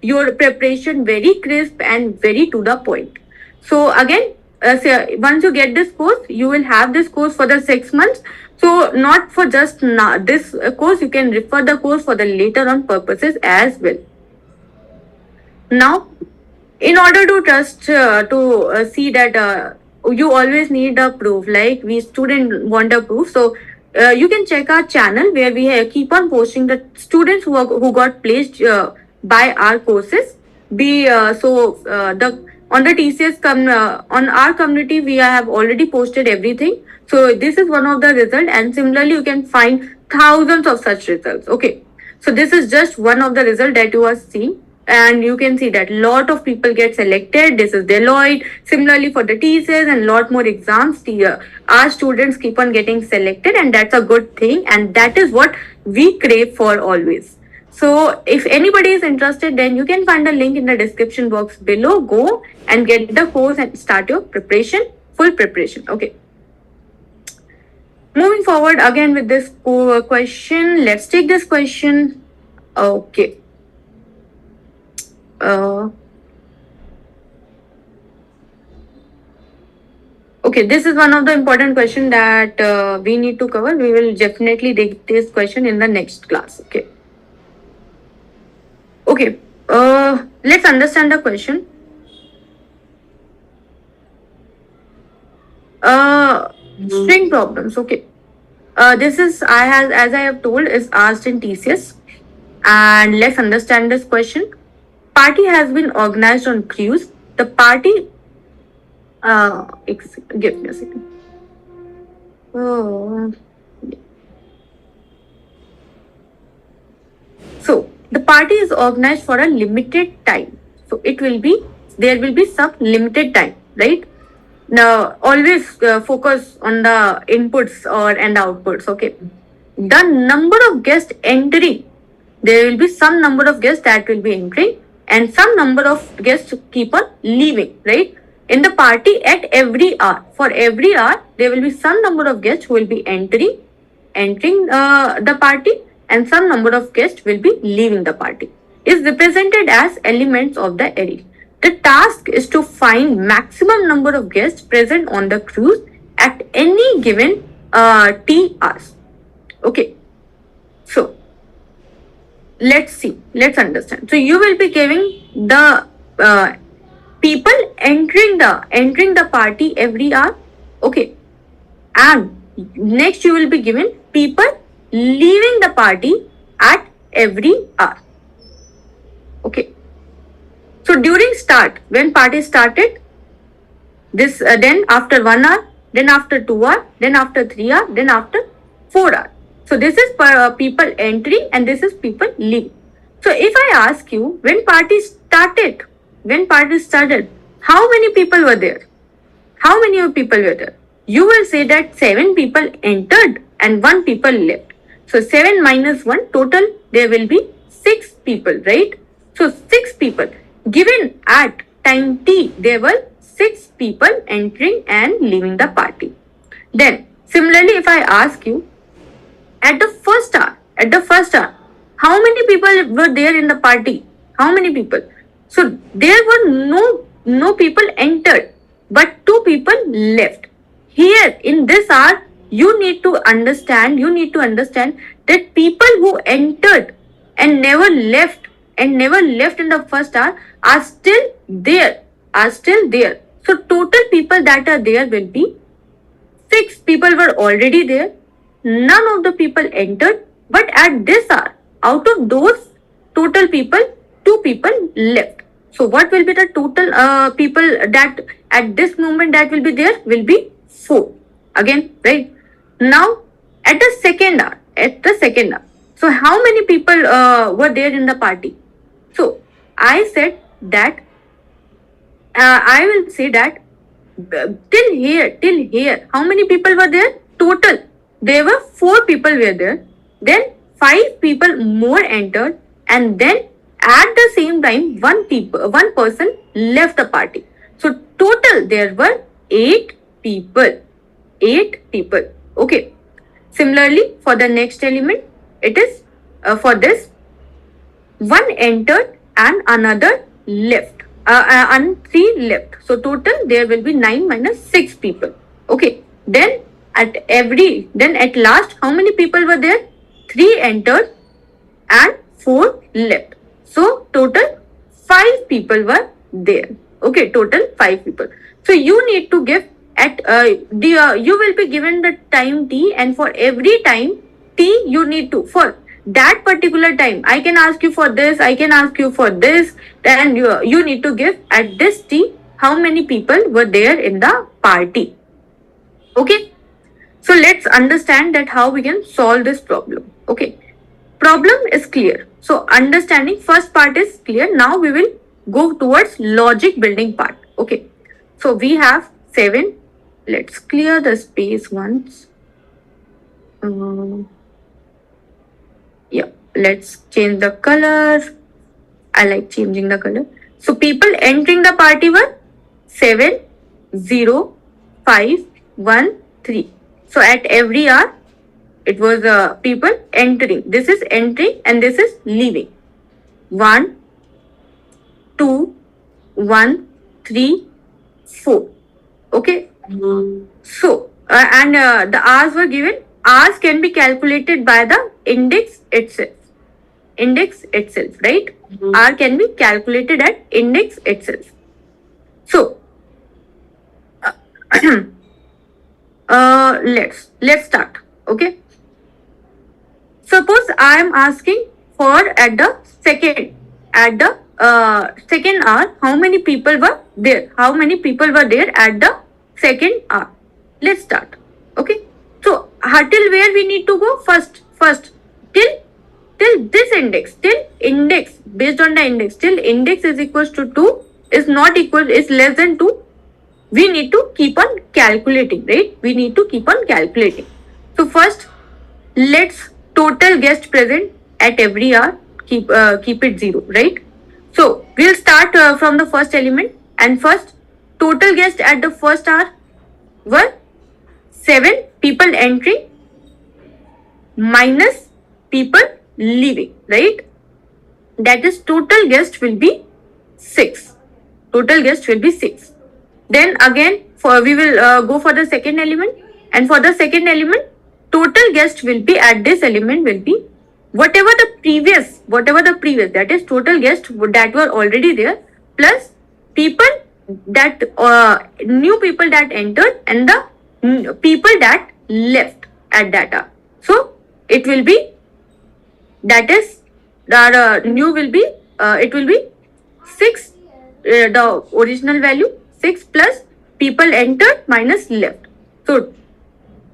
S2: your preparation very crisp and very to the point. So again, once you get this course, you will have this course for the 6 months. So not for just this course, you can refer the course for the later on purposes as well. Now, in order to trust see that you always need a proof, like we student want a proof. So you can check our channel where we keep on posting the students who got placed by our courses. The on the TCS on our community we have already posted everything. So this is one of the result, and similarly you can find thousands of such results. Okay, so this is just one of the result that you are seeing, and you can see that lot of people get selected. This is Deloitte. Similarly for the TCS and lot more exams, our students keep on getting selected, and that's a good thing, and that is what we crave for always. So if anybody is interested, then you can find a link in the description box below. Go and get the course and start your preparation, full preparation. Okay. Moving forward again with this question, let's take this question. Okay. Okay, this is one of the important question that we need to cover. We will definitely take this question in the next class. Okay. Okay. Let's understand the question. String problems. Okay. This is as I have told, is asked in TCS, and let's understand this question. Party has been organized on cruise. The party. Give me a second. So the party is organized for a limited time. So there will be some limited time, right? Now always focus on the inputs and outputs. Okay. The number of guests entering, there will be some number of guests that will be entering, and some number of guests keep on leaving, right? In the party at every hour. For every hour, there will be some number of guests who will be entering the party, and some number of guests will be leaving the party. Is represented as elements of the array. The task is to find maximum number of guests present on the cruise at any given T hours. Okay. So let's see. Let's understand. So you will be giving the people entering the party every hour. Okay. And next you will be given people leaving the party at every hour. Okay. So during start, when party started, this then after 1 hour, then after 2 hour, then after 3 hour, then after 4 hour. So this is people entering, and this is people leaving. So if I ask you, when party started, how many people were there? How many people were there? You will say that 7 people entered and 1 people left. So 7 minus 1, total there will be 6 people, right? So 6 people. Given at time T, there were 6 people entering and leaving the party. Then similarly, if I ask you, at the first hour, how many people were there in the party? How many people? So there were no people entered, but 2 people left. Here in this hour, you need to understand that people who entered and never left in the first hour are still there. So total people that are there will be 6 people were already there. None of the people entered, but at this hour, out of those total people, 2 people left. So what will be the total people that at this moment that will be there? Will be 4. Again, right? Now at the second hour. So how many people were there in the party? So I said that I will say that till here, how many people were there? Total, there were 4 people were there. Then 5 people more entered, and then at the same time, one person left the party. So total there were 8 people. 8 people. Okay. Similarly, for the next element, it is for this, one entered and another left, and 3 left. So total there will be 9 minus 6 people. Okay. Then at last, how many people were there? 3 entered and 4 left. So total 5 people were there. Okay, total 5 people. So you need to give you will be given the time t, and for every time t you need to, for that particular time, I can ask you for this, I can ask you for this, then you need to give at this t how many people were there in the party. Okay, so let's understand that how we can solve this problem. Okay, problem is clear. So understanding first part is clear. Now we will go towards logic building part. Okay, so we have 7. Let's clear the space once. Yeah, let's change the color. I like changing the color. So people entering the party were 7, 0, 5, 1, 3. So at every hour, it was people entering. This is entering and this is leaving. 1, 2, 1, 3, 4. Okay. So, and the hours were given. Hours can be calculated by the index itself. Index itself, right? R can be calculated at index itself. So, let's start. Okay. Suppose I am asking for at the second hour, how many people were there? How many people were there at the second hour? Let's start. Okay. So till where we need to go? First till this index, till index, based on the index, till index is equals to 2, is not equal, is less than 2. We need to keep on calculating, right? We need to keep on calculating. So first, let's total guest present at every hour, keep it 0, right? So we'll start from the first element, and first total guest at the first hour were 7 people entering minus people leaving, right? That is, total guest will be 6. Total guest will be 6. Then again, we will go for the second element, and for the second element, total guest will be at this element will be whatever the previous, that is total guest that were already there, plus people that new people that entered, and the people that left at that hour. So it will be, that is, the new will be it will be 6, the original value 6 plus people entered minus left. So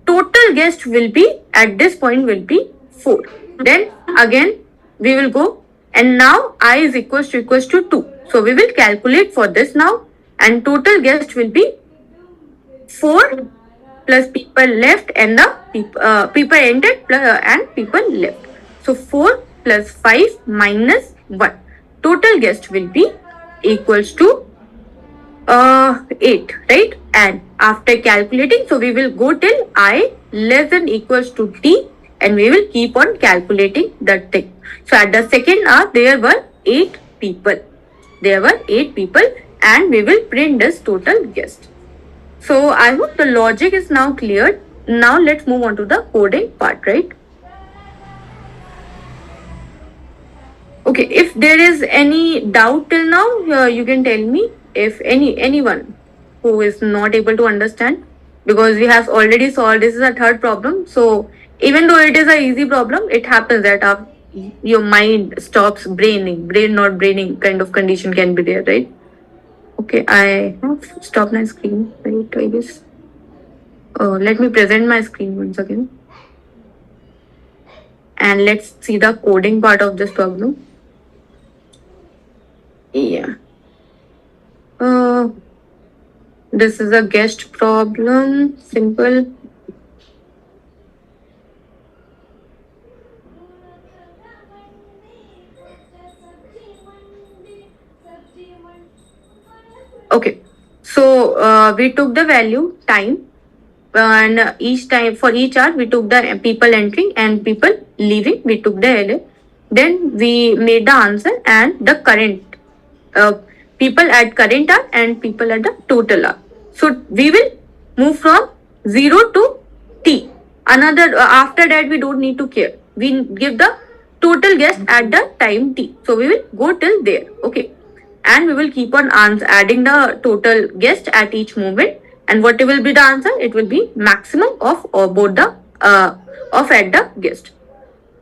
S2: total guest will be at this point will be 4. Then again we will go, and now I is equals to 2. So we will calculate for this now, and total guest will be 4 plus people left, and the people entered and people left. So 4 plus 5 minus 1. Total guest will be equals to 8, right? And after calculating, so we will go till I less than equals to t, and we will keep on calculating that thing. So at the second hour, there were 8 people. There were 8 people, and we will print this total guest. So I hope the logic is now clear. Now let's move on to the coding part, right? Okay, if there is any doubt till now, you can tell me. If anyone who is not able to understand, because we have already solved, this is a third problem. So even though it is a easy problem, it happens that your mind stops brain not braining kind of condition can be there, right? Okay, I have stopped my screen, right? I guess. Let me present my screen once again, and let's see the coding part of this problem. Yeah. This is a guest problem, simple. Okay, so we took the value time, and each time for each hour we took the people entering and people leaving, we took the LA, then we made the answer and the current uh, people at current hour and people at the total hour. So we will move from 0 to T. Another after that we don't need to care, we give the total guess at the time T, so we will go till there. Okay, and we will keep on adding the total guessed at each moment, and what will be the answer, it will be maximum of both the of at the guessed,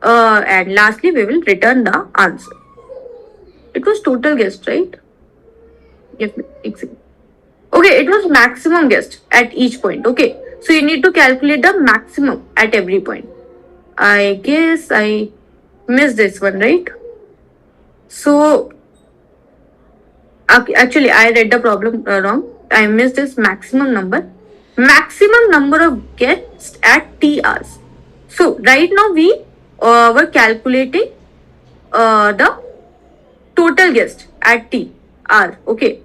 S2: and lastly we will return the answer. It was total guessed, right? Yes, exactly. Okay, it was maximum guessed at each point. Okay, so you need to calculate the maximum at every point. I guess I missed this one, right? So actually I read the problem wrong. I missed this maximum number. Maximum number of guests at T hours. So right now we were calculating the total guest at T hour. Okay,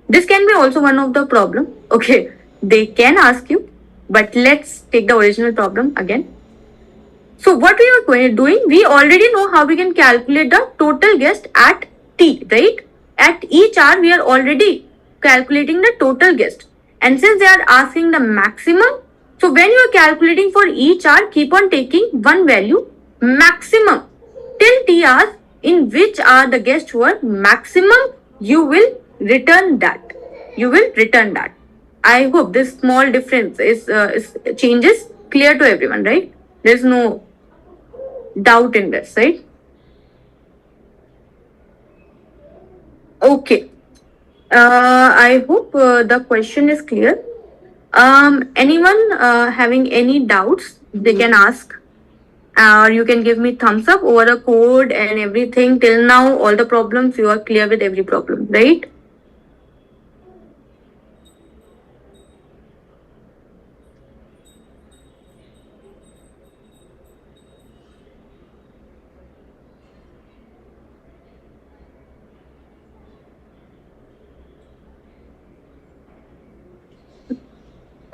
S2: this can be also one of the problem. Okay, they can ask you, but let's take the original problem again. So what we are doing, we already know how we can calculate the total guest at T, right? At each hour, we are already calculating the total guest. And since they are asking the maximum, so when you are calculating for each hour, keep on taking one value, maximum, till T hours, in which hour the guests were maximum, you will return that. You will return that. I hope this small difference is changes clear to everyone, right? There's no doubt in this, right? Okay. I hope the question is clear. Anyone having any doubts, they can ask. Or you can give me thumbs up over a code and everything. Till now, all the problems, you are clear with every problem, right?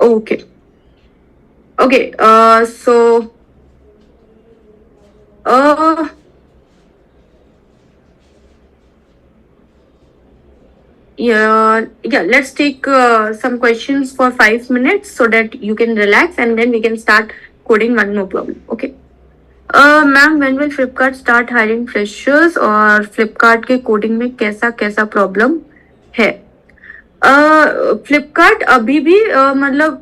S2: Okay. Okay. So, uh, yeah, let's take some questions for 5 minutes so that you can relax and then we can start coding one more problem. Okay. Ma'am when will Flipkart start hiring freshers और Flipkart के coding में कैसा कैसा problem है? फ्लिपकार्ट अभी भी मतलब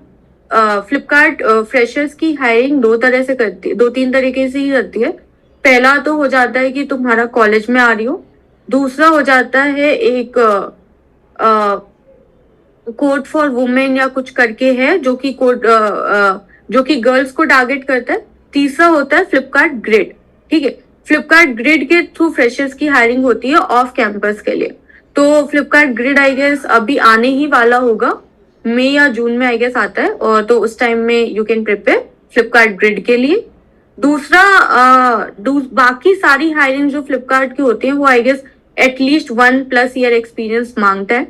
S2: Flipkart freshers की हायरिंग दो तरह से करती है, दो तीन तरीके से ही करती है. पहला तो हो जाता है कि तुम्हारा कॉलेज में आ रही हो, दूसरा हो जाता है एक कोड फॉर वुमेन या कुछ करके है जो कि कोड जो कि गर्ल्स को टारगेट करता है. तीसरा होता है फ्लिपकार्ट ग्रिड. ठीक है, फ्लिपकार्ट ग्रिड के थ्रू फ्रेशर्स की हायरिंग होती है ऑफ कैंपस के लिए. तो फ्लिपकार्ट ग्रिड आई गेस अभी आने ही वाला होगा, मई या जून में आई गेस आता है, और तो उस टाइम में you can prepare Flipkart grid के लिए. दूसरा बाकी सारी हायरिंग जो फ्लिपकार्ट की होती है वो I guess at least 1+ year experience मांगता है.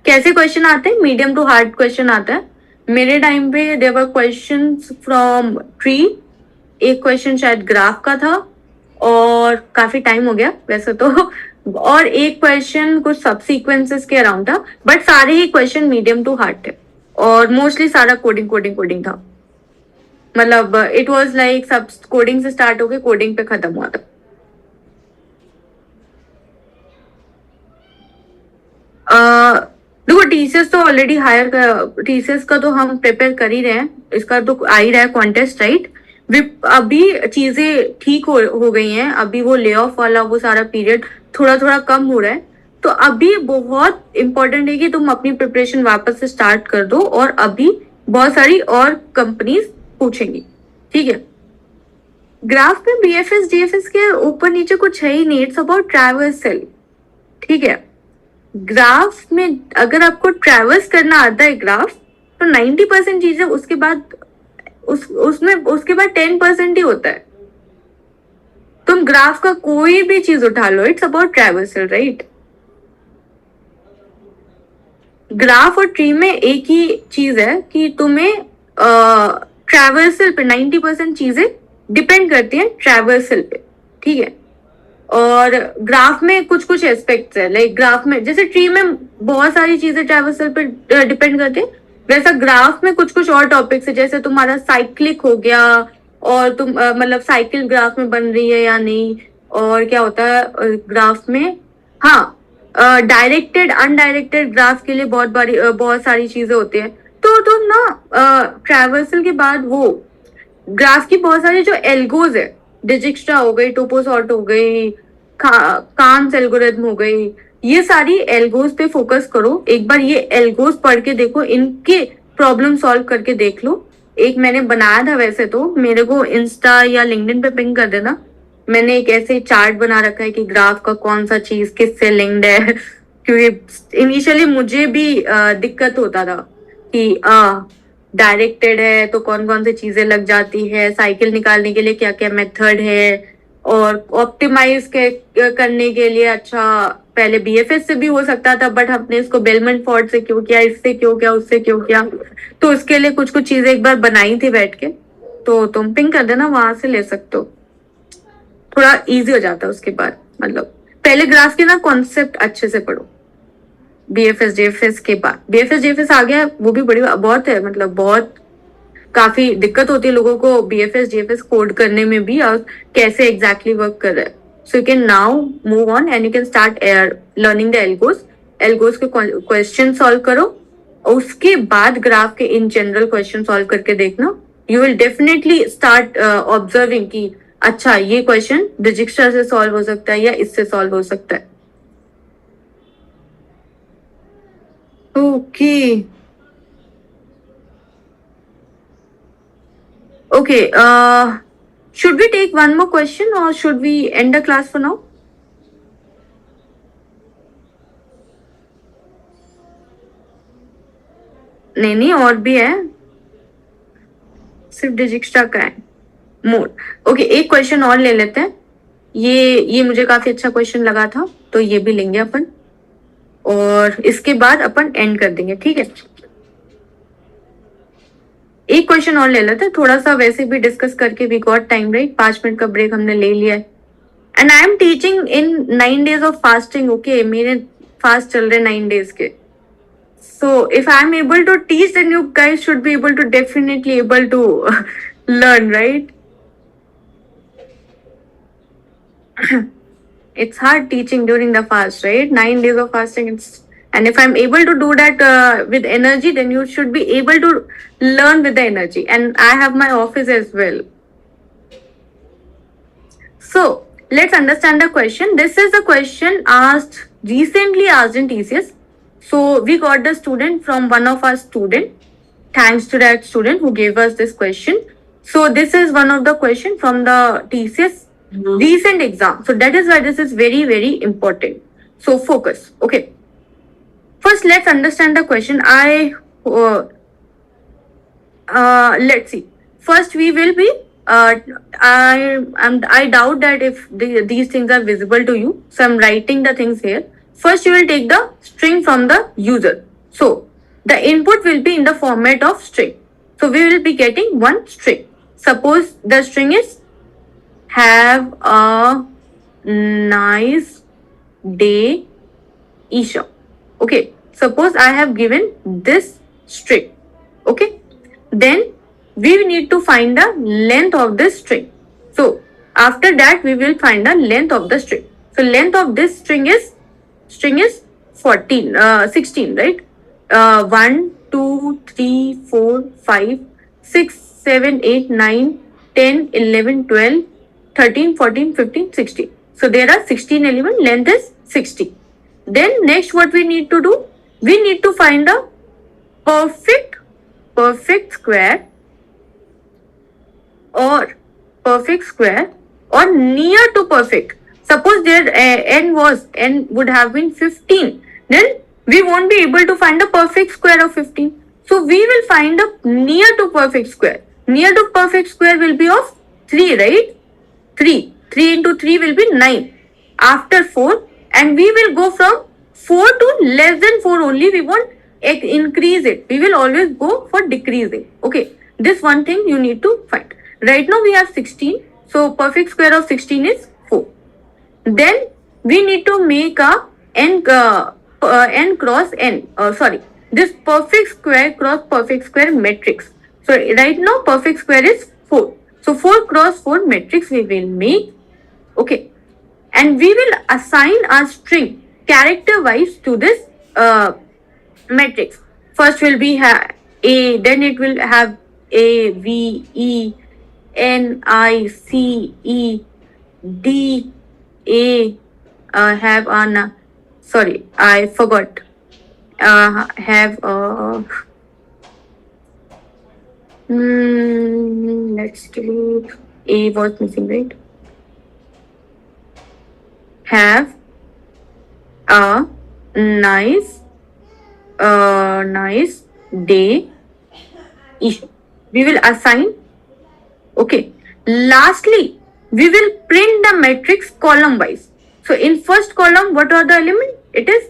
S2: कैसे क्वेश्चन आते हैं? मीडियम टू हार्ड क्वेश्चन आता है. मेरे टाइम पे there were questions from tree, एक क्वेश्चन शायद ग्राफ का था और काफी टाइम हो गया वैसे तो, और एक क्वेश्चन कुछ सब सीक्वेंसेस के अराउंड था, बट सारे ही क्वेश्चन मीडियम टू हार्ड थे और मोस्टली सारा कोडिंग था. मतलब इट वाज लाइक सब कोडिंग से स्टार्ट होके कोडिंग पे खत्म हुआ था. देखो टीसीएस तो ऑलरेडी हायर कर, टीसीएस का तो हम प्रिपेयर कर ही रहे हैं, इसका तो आ ही रहा है कॉन्टेस्ट, राइट? अभी चीजें ठीक हो गई हैं, अभी वो ले ऑफ वाला वो सारा पीरियड थोड़ा कम हो रहा है. तो अभी बहुत इंपॉर्टेंट है कि तुम अपनी प्रिपरेशन वापस से स्टार्ट कर दो, और अभी बहुत सारी और कंपनीज पूछेंगी. ठीक है, ग्राफ में बीएफएस डीएफएस के ऊपर नीचे कुछ है ही नहीं, इट्स अबाउट ट्रैवर्सल. ठीक है, ग्राफ में अगर आपको ट्रैवर्स करना आता है ग्राफ, तो 90% चीजें उसके बाद उसमें उसके बाद 10% ही होता है. तुम ग्राफ का कोई भी चीज उठा लो, it's about traversal, right? Graph और ट्री में एक ही चीज है कि तुम्हें ट्रैवर्सल पे 90% चीजें डिपेंड करती हैं ट्रैवर्सल पे, ठीक है। और ग्राफ में कुछ कुछ एस्पेक्ट्स है, लाइक ग्राफ में जैसे ट्री में बहुत सारी चीजें ट्रैवर्सल पे डिपेंड करती है, वैसा ग्राफ में कुछ कुछ और टॉपिक्स है, जैसे तुम्हारा साइक्लिक हो गया, और तुम मतलब साइकिल ग्राफ में बन रही है या नहीं, और क्या होता है ग्राफ में, हाँ डायरेक्टेड अनडायरेक्टेड ग्राफ के लिए बहुत सारी चीजें होती है। तो तुम ना ट्रैवर्सल के बाद वो ग्राफ की बहुत सारी जो एल्गोज है, डिजिक्स्ट्रा हो गई, टोपोसॉर्ट हो गई, कांस एल्गोरिथम हो गई, ये सारी एल्गोज पे फोकस करो। एक बार ये एल्गोज पढ़ के देखो, इनके प्रॉब्लम सॉल्व करके देख लो। एक मैंने बनाया था, वैसे तो मेरे को इंस्टा या लिंक्डइन पे पिंग कर देना। मैंने एक ऐसे चार्ट बना रखा है कि ग्राफ का कौन सा चीज किससे लिंक्ड है क्योंकि इनिशियली मुझे भी दिक्कत होता था कि डायरेक्टेड है तो कौन कौन सी चीजें लग जाती है, साइकिल निकालने के लिए क्या क्या मेथड है, और ऑप्टिमाइज करने के लिए अच्छा पहले बीएफएस से भी हो सकता था, बट हमने इसको बेलमंट फोर्ड से क्यों किया, इससे क्यों किया, उससे क्यों किया। तो उसके लिए कुछ कुछ चीजें एक बार बनाई थी बैठ के, तो तुम पिंग कर देना, वहां से ले सकते हो। थोड़ा इजी हो जाता है उसके बाद, मतलब पहले ग्राफ के ना कॉन्सेप्ट अच्छे से पढ़ो, बीएफएस जेएफएस के बाद बीएफएस जेएफएस आ गया, वो भी बड़ी बहुत है, मतलब बहुत काफी दिक्कत होती है लोगों को बीएफएस जेएफएस कोड करने में भी, और कैसे एग्जैक्टली वर्क कर रहा है। So you can now move on and you can start learning the algos. Algos के क्वेश्चन सॉल्व करो, उसके बाद ग्राफ के इन जनरल क्वेश्चन सॉल्व करके देखना। You will definitely start observing कि अच्छा ये क्वेश्चन डिजिक्स्ट्रा से सॉल्व हो सकता है या इससे सॉल्व हो सकता है। Okay Okay, should we take one more question or should we end the class for now? नहीं नहीं, और भी है, सिर्फ डिजिक्स्ट्रा का है मोड। ओके, एक क्वेश्चन और ले लेते हैं, ये मुझे काफी अच्छा क्वेश्चन लगा था, तो ये भी लेंगे अपन, और इसके बाद अपन एंड कर देंगे, ठीक है। एक क्वेश्चन और ले लेते हैं, थोड़ा सा वैसे भी डिस्कस करके, वी गॉट टाइम राइट, 5 मिनट का ब्रेक हमने ले लिया है। And I am teaching in 9 days of fasting, okay, मेरे फास्ट चल रहे 9 days के। So if I'm able to teach, then you guys should be able to definitely able to learn, right? It's hard teaching during the fast, right? 9 days of fasting. And if I'm able to do that with energy, then you should be able to learn with the energy. And I have my office as well. So let's understand the question. This is a question recently asked in TCS. So we got the student from one of our student. Thanks to that student who gave us this question. So this is one of the question from the TCS recent exam. So that is why this is very, very important. So focus. Okay. First, let's understand the question. Let's see. First, we will be. I doubt that if these things are visible to you. So I'm writing the things here. First, you will take the string from the user. So the input will be in the format of string. So we will be getting one string. Suppose the string is have a nice day, Isha. Okay. Suppose I have given this string. Okay. Then we need to find the length of this string. So after that, we will find the length of the string. So length of this string is 16, right? 1, 2, 3, 4, 5, 6, 7, 8, 9, 10, 11, 12, 13, 14, 15, 16. So there are 16 elements, length is 60. Then next what we need to do? We need to find a perfect square or near to perfect. Suppose their n would have been 15, then we won't be able to find a perfect square of 15. So we will find a near to perfect square. Near to perfect square will be of 3, right? 3 into 3 will be 9. After 4, and we will go from 4 to less than 4 only. We won't increase it. We will always go for decreasing. Okay. This one thing you need to find. Right now we have 16. So perfect square of 16 is 4. Then we need to make a n cross n. Sorry, this perfect square cross perfect square matrix. So right now perfect square is 4. So 4 cross 4 matrix we will make. Okay, and we will assign a string character wise to this matrix. First will be a, then it will have a, v, e, n, I, c, e, d, a, have an sorry, I forgot, have let's delete, a was missing, right? Have a nice nice day ish. We will assign. Okay, lastly we will print the matrix column wise. So in first column, what are the elements? It is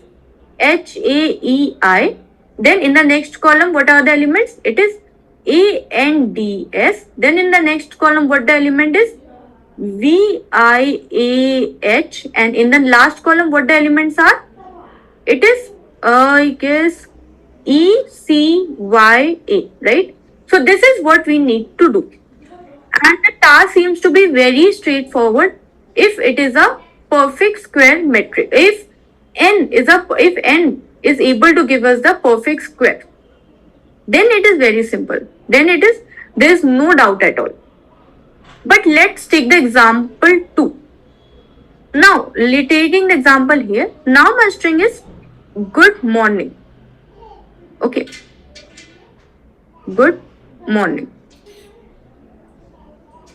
S2: H, A, E, I. Then in the next column, what are the elements? It is A, N, D, S. Then in the next column, what the element is? V, I, A, H. And in the last column, what the elements are? It is, I guess, E, C, Y, A, right? So this is what we need to do. And the task seems to be very straightforward if it is a perfect square metric. If n is able to give us the perfect square, then it is very simple. Then there is no doubt at all. But let's take the example 2. Now, taking the example here, now my string is good morning. Okay, good morning.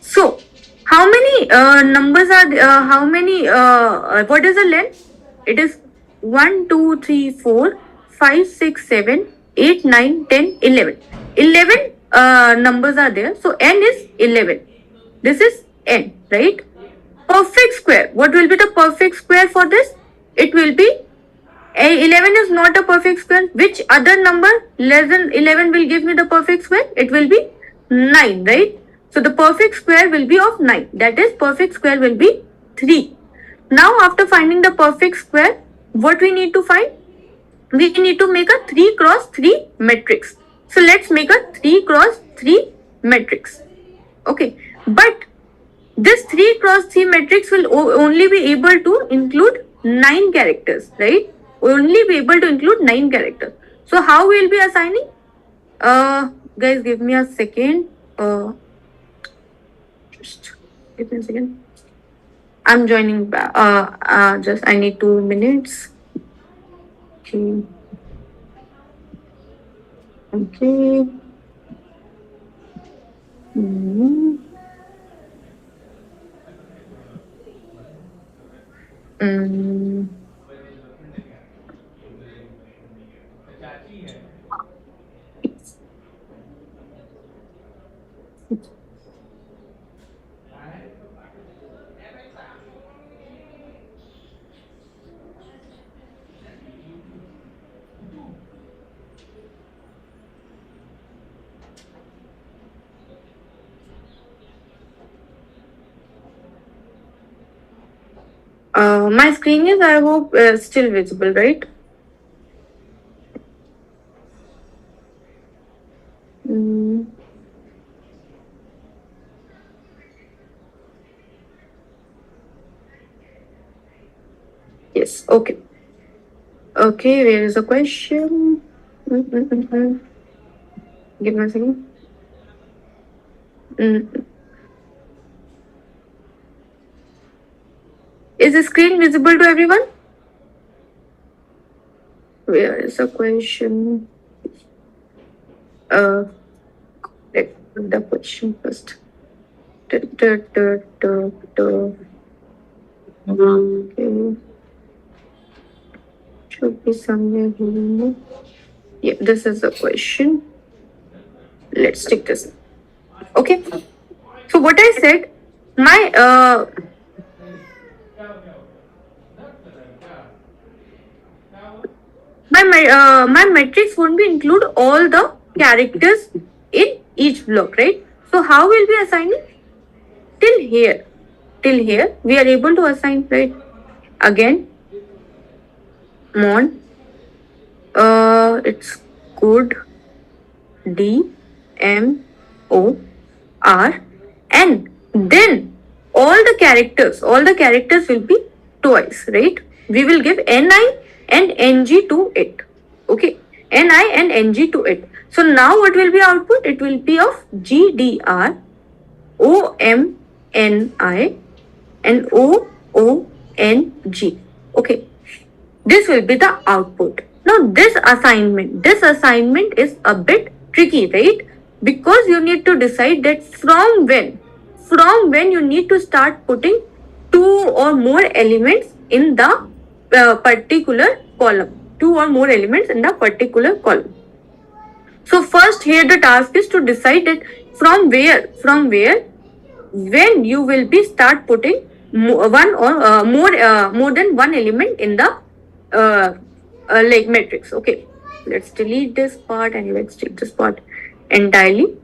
S2: So, how many numbers are how many what is the length? It is 1, 2, 3, 4, 5, 6, 7, 8, 9, 10, 11. 11 numbers are there. So n is 11. This is n, right? Perfect square. What will be the perfect square for this? It will be 11 is not a perfect square. Which other number less than 11 will give me the perfect square? It will be 9, right? So the perfect square will be of 9. That is, perfect square will be 3. Now after finding the perfect square, what we need to find? We need to make a 3 cross 3 matrix. So let's make a 3 cross 3 matrix. Okay. But this 3 cross 3 matrix will only be able to include 9 characters, right? Only be able to include 9 characters. So how we will be assigning? Guys, give me a second. Just give me a second. I'm joining back. Just I need 2 minutes. Okay. Okay. My screen is, I hope, still visible, right? Yes, okay. Okay, where is the question? Give me a second. Is the screen visible to everyone? Where is the question? Let's put the question first. Okay. Should be somewhere here. Yeah, this is the question. Let's take this. Okay. So what I said, my matrix won't be include all the characters in each block, right? So how will we assign it? Till here we are able to assign, right? Again, mon, it's good, D M O R, and then all the characters will be twice, right? We will give ni and ng to it. Okay, ni and ng to it. So now what will be output? It will be of GDR, OMNI and OONG. Okay, this will be the output. Now this assignment is a bit tricky, right? Because you need to decide that from when you need to start putting two or more elements in the particular column. So first here the task is to decide that from where when you will be start putting one or more than one element in the like matrix. Okay, let's delete this part and let's take this part entirely.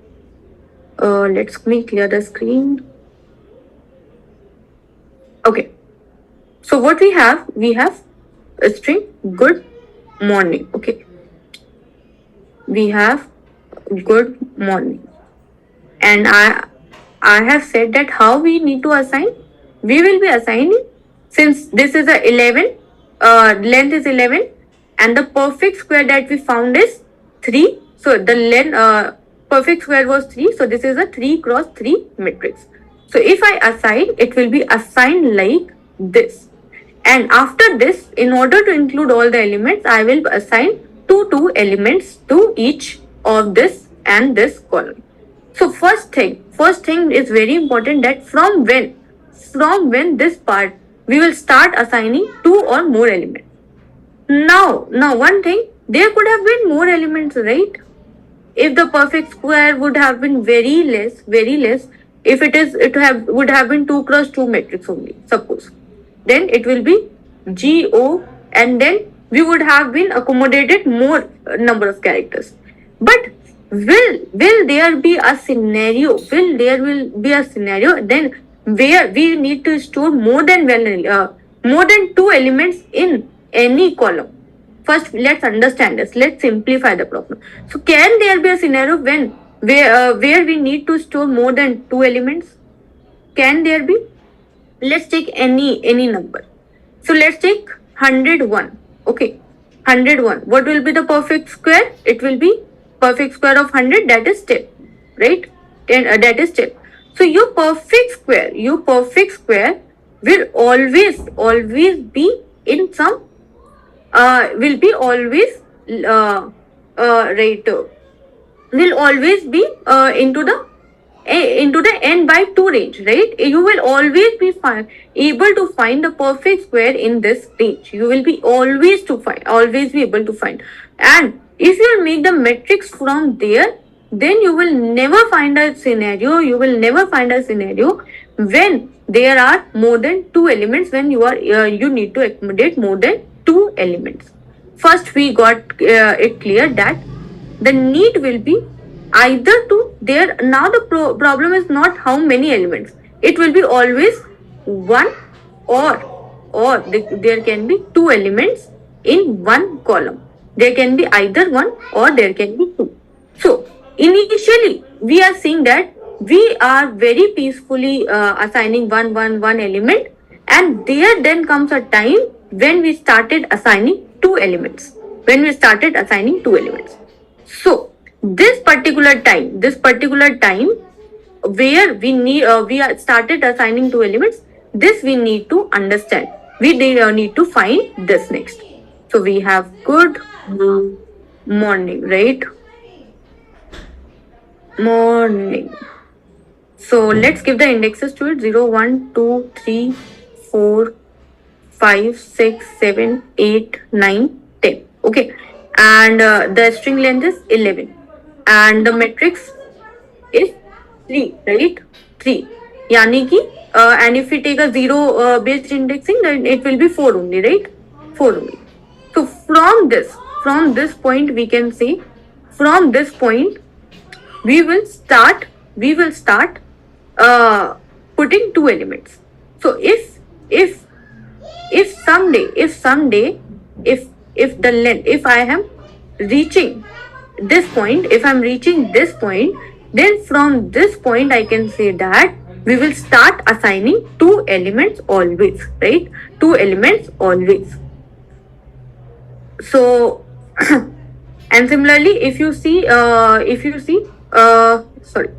S2: Let me clear the screen. Okay, so what we have a string good morning. Okay, we have good morning, and I have said that how we need to assign. We will be assigning, since this is a 11, length is 11 and the perfect square that we found is 3. So the length perfect square was 3. So this is a 3 cross 3 matrix. So if I assign, it will be assigned like this. And after this, in order to include all the elements, I will assign two elements to each of this and this column. So first thing is very important, that from when this part we will start assigning 2 or more elements. Now one thing, there could have been more elements, right? If the perfect square would have been very less, if would have been 2 cross 2 matrix only, suppose, then it will be GO, and then we would have been accommodated more number of characters. But will there be a scenario? Then where we need to store more than 2 elements in any column? First, let's understand this. Let's simplify the problem. So, can there be a scenario where we need to store more than 2 elements? Can there be? Let's take any number. So let's take 101. Okay, 101. What will be the perfect square? It will be perfect square of 100. That is 10, right? 10. That is 10. So your perfect square will always be in some will be always right will always be into the n by 2 range, right? You will always be able to find the perfect square in this range. You will be always be able to find. And if you will make the matrix from there, then you will never find a scenario. When there are more than 2 elements, when you need to accommodate more than 2 elements. First, we got it clear that the need will be either to there. Now the problem is not how many elements. It will be always 1 or there can be 2 elements in one column. There can be either 1 or there can be 2. So initially we are seeing that we are very peacefully assigning one element, and there then comes a time when we started assigning 2 elements. So this particular time where we are started assigning 2 elements, this we need to understand. We need to find this next. So we have good morning, right? Morning. So let's give the indexes to it. 0, 1, 2, 3, 4, 5, 6, 7, 8, 9, 10. Okay, and the string length is 11, and the matrix is 3, right? 3. Yani ki, and if we take a 0 based indexing, then it will be 4 only, right? 4 only. So from this point we can say, from this point we will start putting two elements. So if someday if the length, if I am reaching this point, if I'm reaching this point, then from this point I can say that we will start assigning two elements always, right? Two elements always. So and similarly, if you see sorry,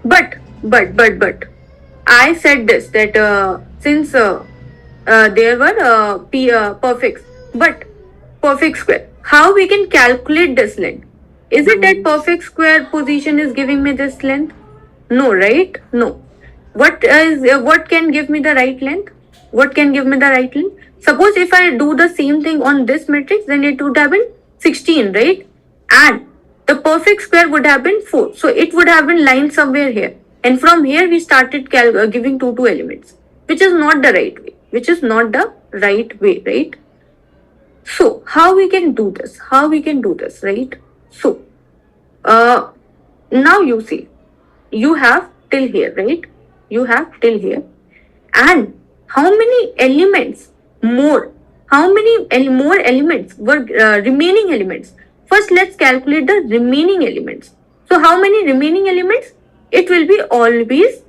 S2: but I said this, that since there were perfects, but perfect square, how we can calculate this length? Is it that perfect square position is giving me this length? No, right? No. What can give me the right length? What can give me the right length? Suppose if I do the same thing on this matrix, then it would have been 16, right? And the perfect square would have been 4. So it would have been lying somewhere here. And from here we started giving two elements, which is not the right way. Which is not the right way, right? So how we can do this? How we can do this, right? So now you see, you have till here, right? You have till here. And how many elements more? How many more elements were remaining elements? First, let's calculate the remaining elements. So how many remaining elements? It will be always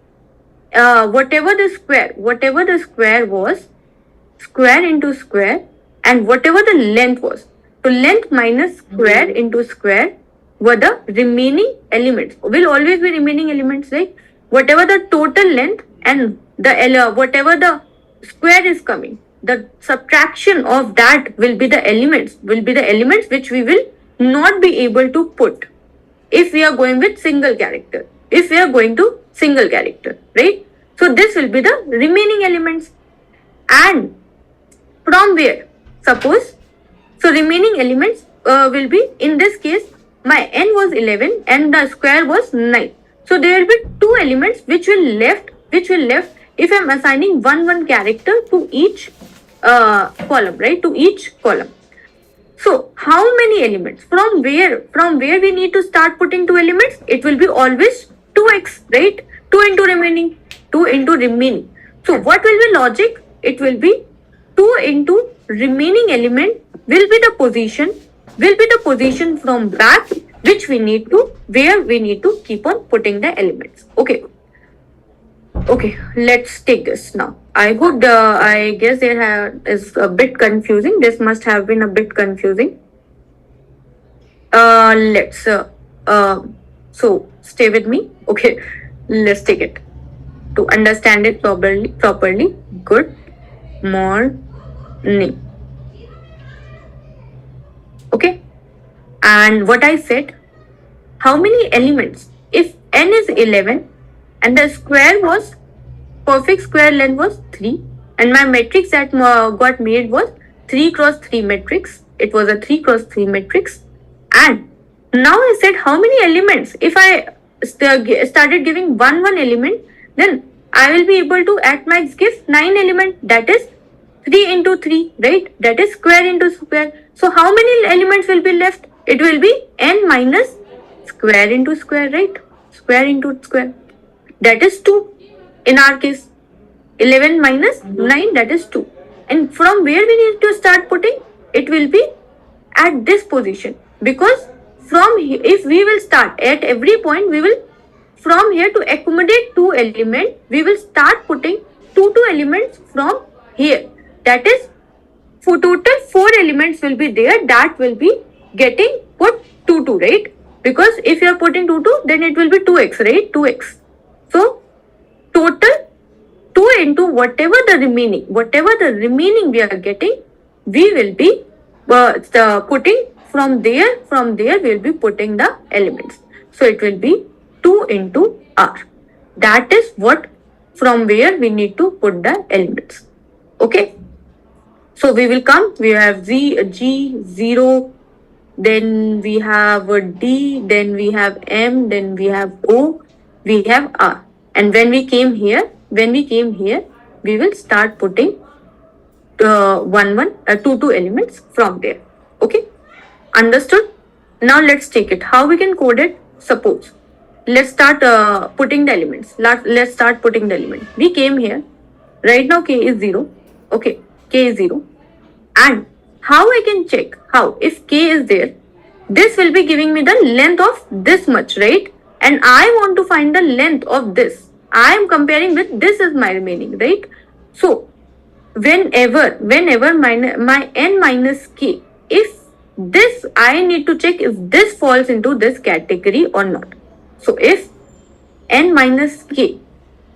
S2: whatever the square was, square into square, and whatever the length was. So length minus square into square were the remaining elements. Will always be remaining elements, right? Whatever the total length and the whatever the square is coming, the subtraction of that will be the elements which we will not be able to put if we are going with single character, right? So this will be the remaining elements. And from where, suppose, so remaining elements will be, in this case, my n was 11 and the square was 9. So there will be two elements which will left if I am assigning one character to each column, right? To each column. So how many elements? From where we need to start putting two elements? It will be always 2x, right? 2 into remaining. So what will be logic? It will be 2 into remaining element will be the position from back where we need to keep on putting the elements. Okay, let's take this now. I guess is a bit confusing. This must have been a bit confusing. So stay with me. Okay, let's take it to understand it properly. Good morning. Okay, and what I said, how many elements? If n is 11 and the perfect square length was 3, and my matrix that got made was 3 cross 3 matrix. It was a 3 cross 3 matrix. And now I said how many elements? If I started giving one element, then I will be able to at max give 9 elements. That is 3 into 3, right? That is square into square. So how many elements will be left? It will be n minus square into square, right? Square into square. That is 2. In our case, 11 minus 9, that is 2. And from where we need to start putting? It will be at this position. Because if we will start at every point, we will from here to accommodate 2 elements, we will start putting two elements from here. That is, for total 4 elements will be there, that will be getting put 2, right? Because if you are putting 2, then it will be 2x, right? 2x. So total 2 into whatever the remaining we are getting, we will be putting from there we will be putting the elements. So it will be 2 into r. That is what, from where we need to put the elements. Okay. So we will come, we have G, 0, then we have D, then we have M, then we have O, we have R. And when we came here, we will start putting 2 elements from there. Okay, understood? Now let's take it. How we can code it? Suppose let's start putting the elements. Let's start putting the element. We came here. Right now k is 0. Okay, k is 0. And how I can check? How? If k is there, this will be giving me the length of this much, right? And I want to find the length of this. I am comparing with this is my remaining, right? So whenever my n minus k, if this, I need to check if this falls into this category or not. So if n minus k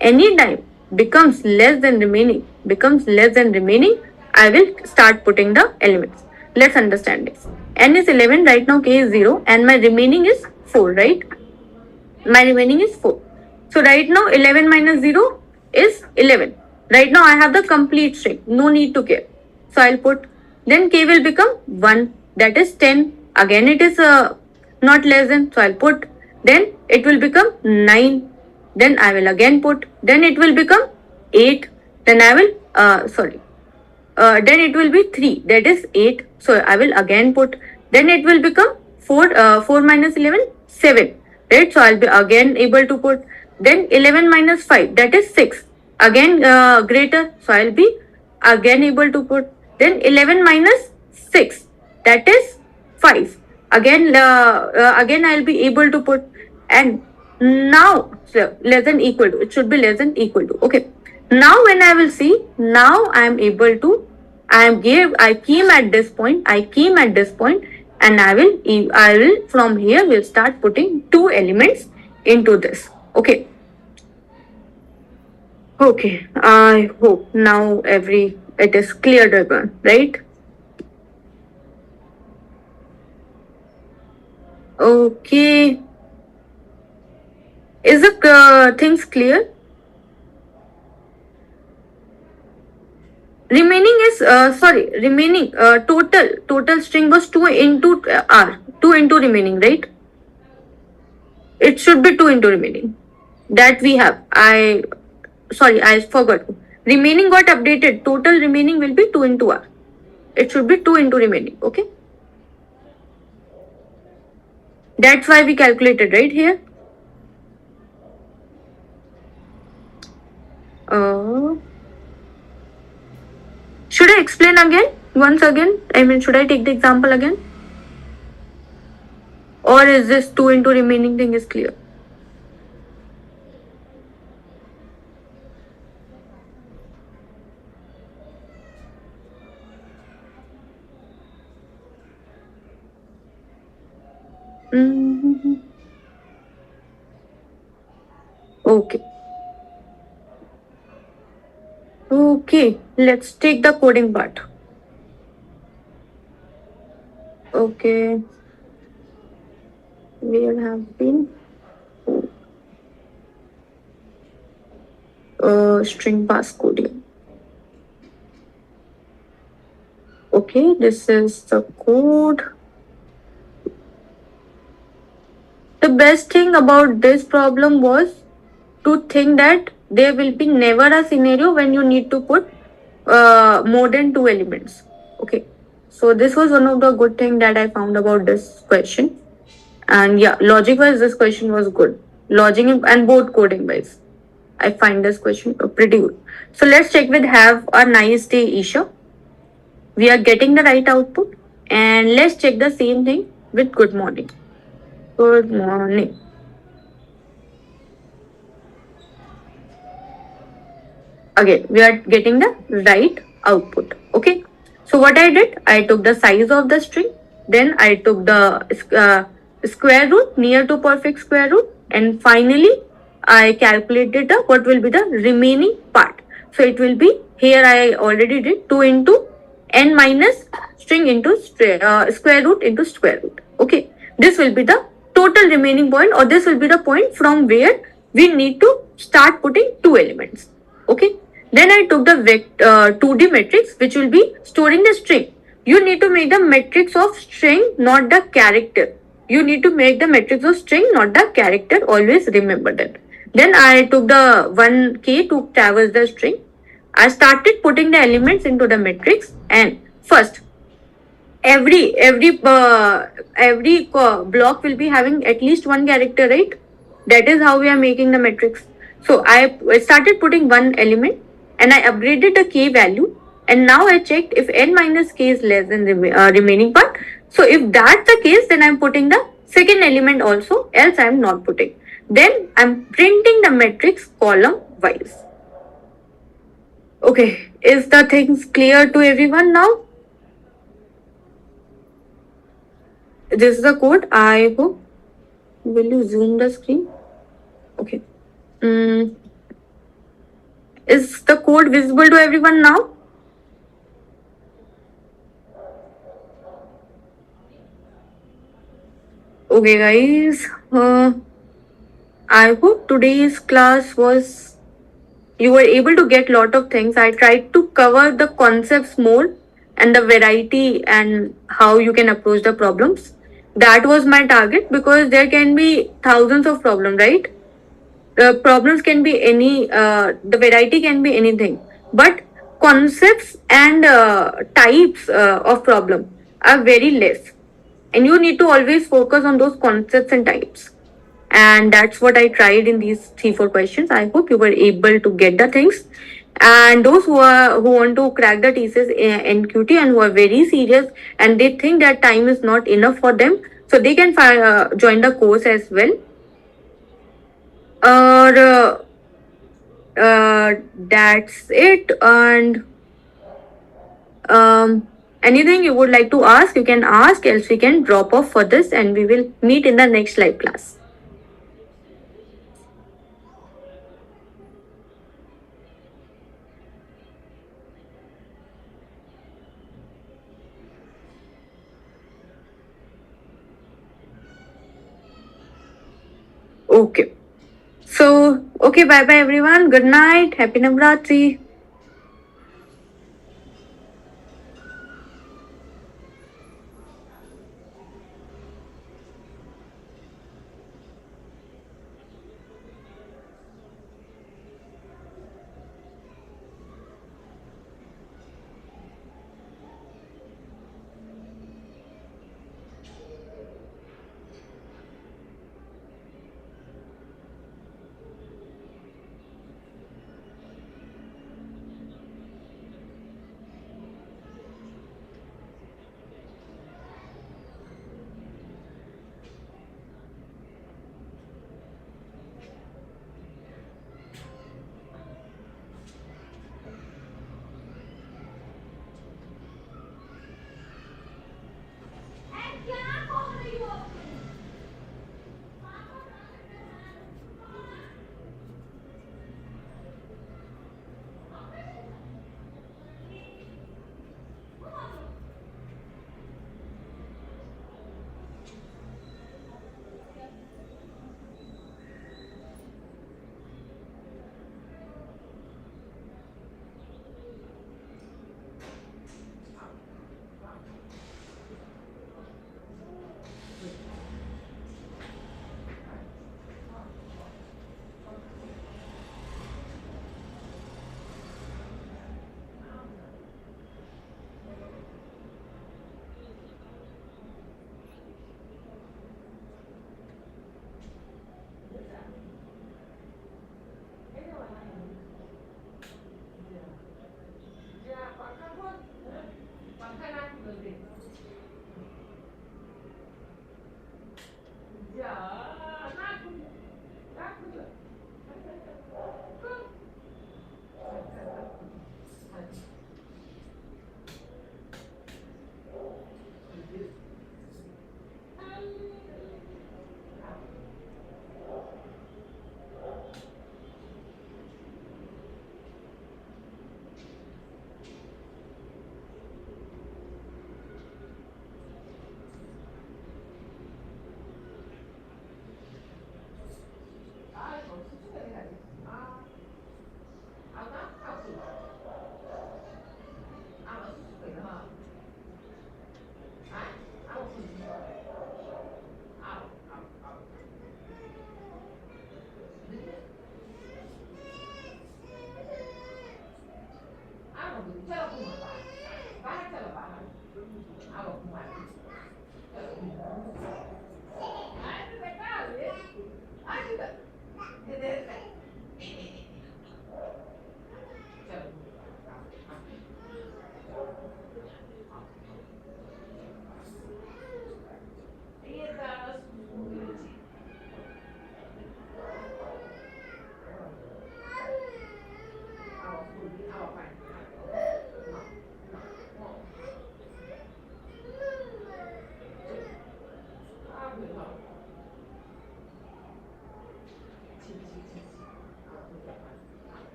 S2: anytime becomes less than remaining, I will start putting the elements. Let's understand this. N is 11, right now k is 0 and my remaining is 4, right? My remaining is 4. So right now 11 minus 0 is 11. Right now I have the complete string, no need to care. So I'll put, then k will become 1, that is 10. Again it is not less than, so I'll put, then it will become 9. Then I will again put, then it will become 8. Then I will, then it will be 3, that is 8. So I will again put, then it will become 4 minus 11, 7. Right, so I'll be again able to put, then 11 minus 5, that is 6. Again greater, so I'll be again able to put, then 11 minus 6, that is 5. Again I'll be able to put, and now so less than equal to, it should be less than equal to. Okay, now when I will see, now I am able to, I came at this point, and I will from here will start putting 2 elements into this. Okay, I hope now it is clear to everyone, right? Okay, is the things clear? Remaining is total string was 2 into r, 2 into remaining, right? It should be 2 into remaining that we have. I forgot. Remaining got updated. Total remaining will be 2 into r. It should be 2 into remaining. Okay. That's why we calculated right here. Should I explain again? Once again? I mean, should I take the example again? Or is this 2 into remaining thing is clear? Okay, let's take the coding part. Okay, we have been string pass coding. Okay, this is the code. The best thing about this problem was to think that there will be never a scenario when you need to put more than 2 elements. Okay, so this was one of the good thing that I found about this question. And yeah, logic wise this question was good. Logic and both coding wise, I find this question pretty good. So let's check with have a nice day, Isha. We are getting the right output. And let's check the same thing with good morning. Good morning. Again, we are getting the right output. Okay, so what I did, I took the size of the string, then I took the square root near to perfect square root, and finally I calculated what will be the remaining part. So it will be, here I already did 2 into n minus string into square root into square root. Okay, this will be the total remaining point, or this will be the point from where we need to start putting 2 elements. Okay, then I took the 2D matrix, which will be storing the string. You need to make the matrix of string, not the character. You need to make the matrix of string, not the character. Always remember that. Then I took the 1k to traverse the string. I started putting the elements into the matrix, and first every block will be having at least one character, right? That is how we are making the matrix. So I started putting one element and I upgraded the k value, and now I checked if n minus k is less than the remaining part. So if that's the case, then I'm putting the second element also, else I'm not putting. Then I'm printing the matrix column wise. Okay, is the things clear to everyone now? This is the code. I hope. Will you zoom the screen? Okay. Mm, is the code visible to everyone now? Okay, guys. I hope today's class was, you were able to get lot of things. I tried to cover the concepts more and the variety and how you can approach the problems. That was my target, because there can be thousands of problems, right? The problems can be any, the variety can be anything, but concepts and types of problem are very less, and you need to always focus on those concepts and types. And that's what I tried in these 3-4 questions. I hope you were able to get the things. And those who want to crack the TCS NQT and who are very serious and they think that time is not enough for them, so they can join the course as well. Or that's it. And anything you would like to ask, you can ask, else we can drop off for this and we will meet in the next live class. Okay. So, okay, bye bye everyone. Good night. Happy Navratri.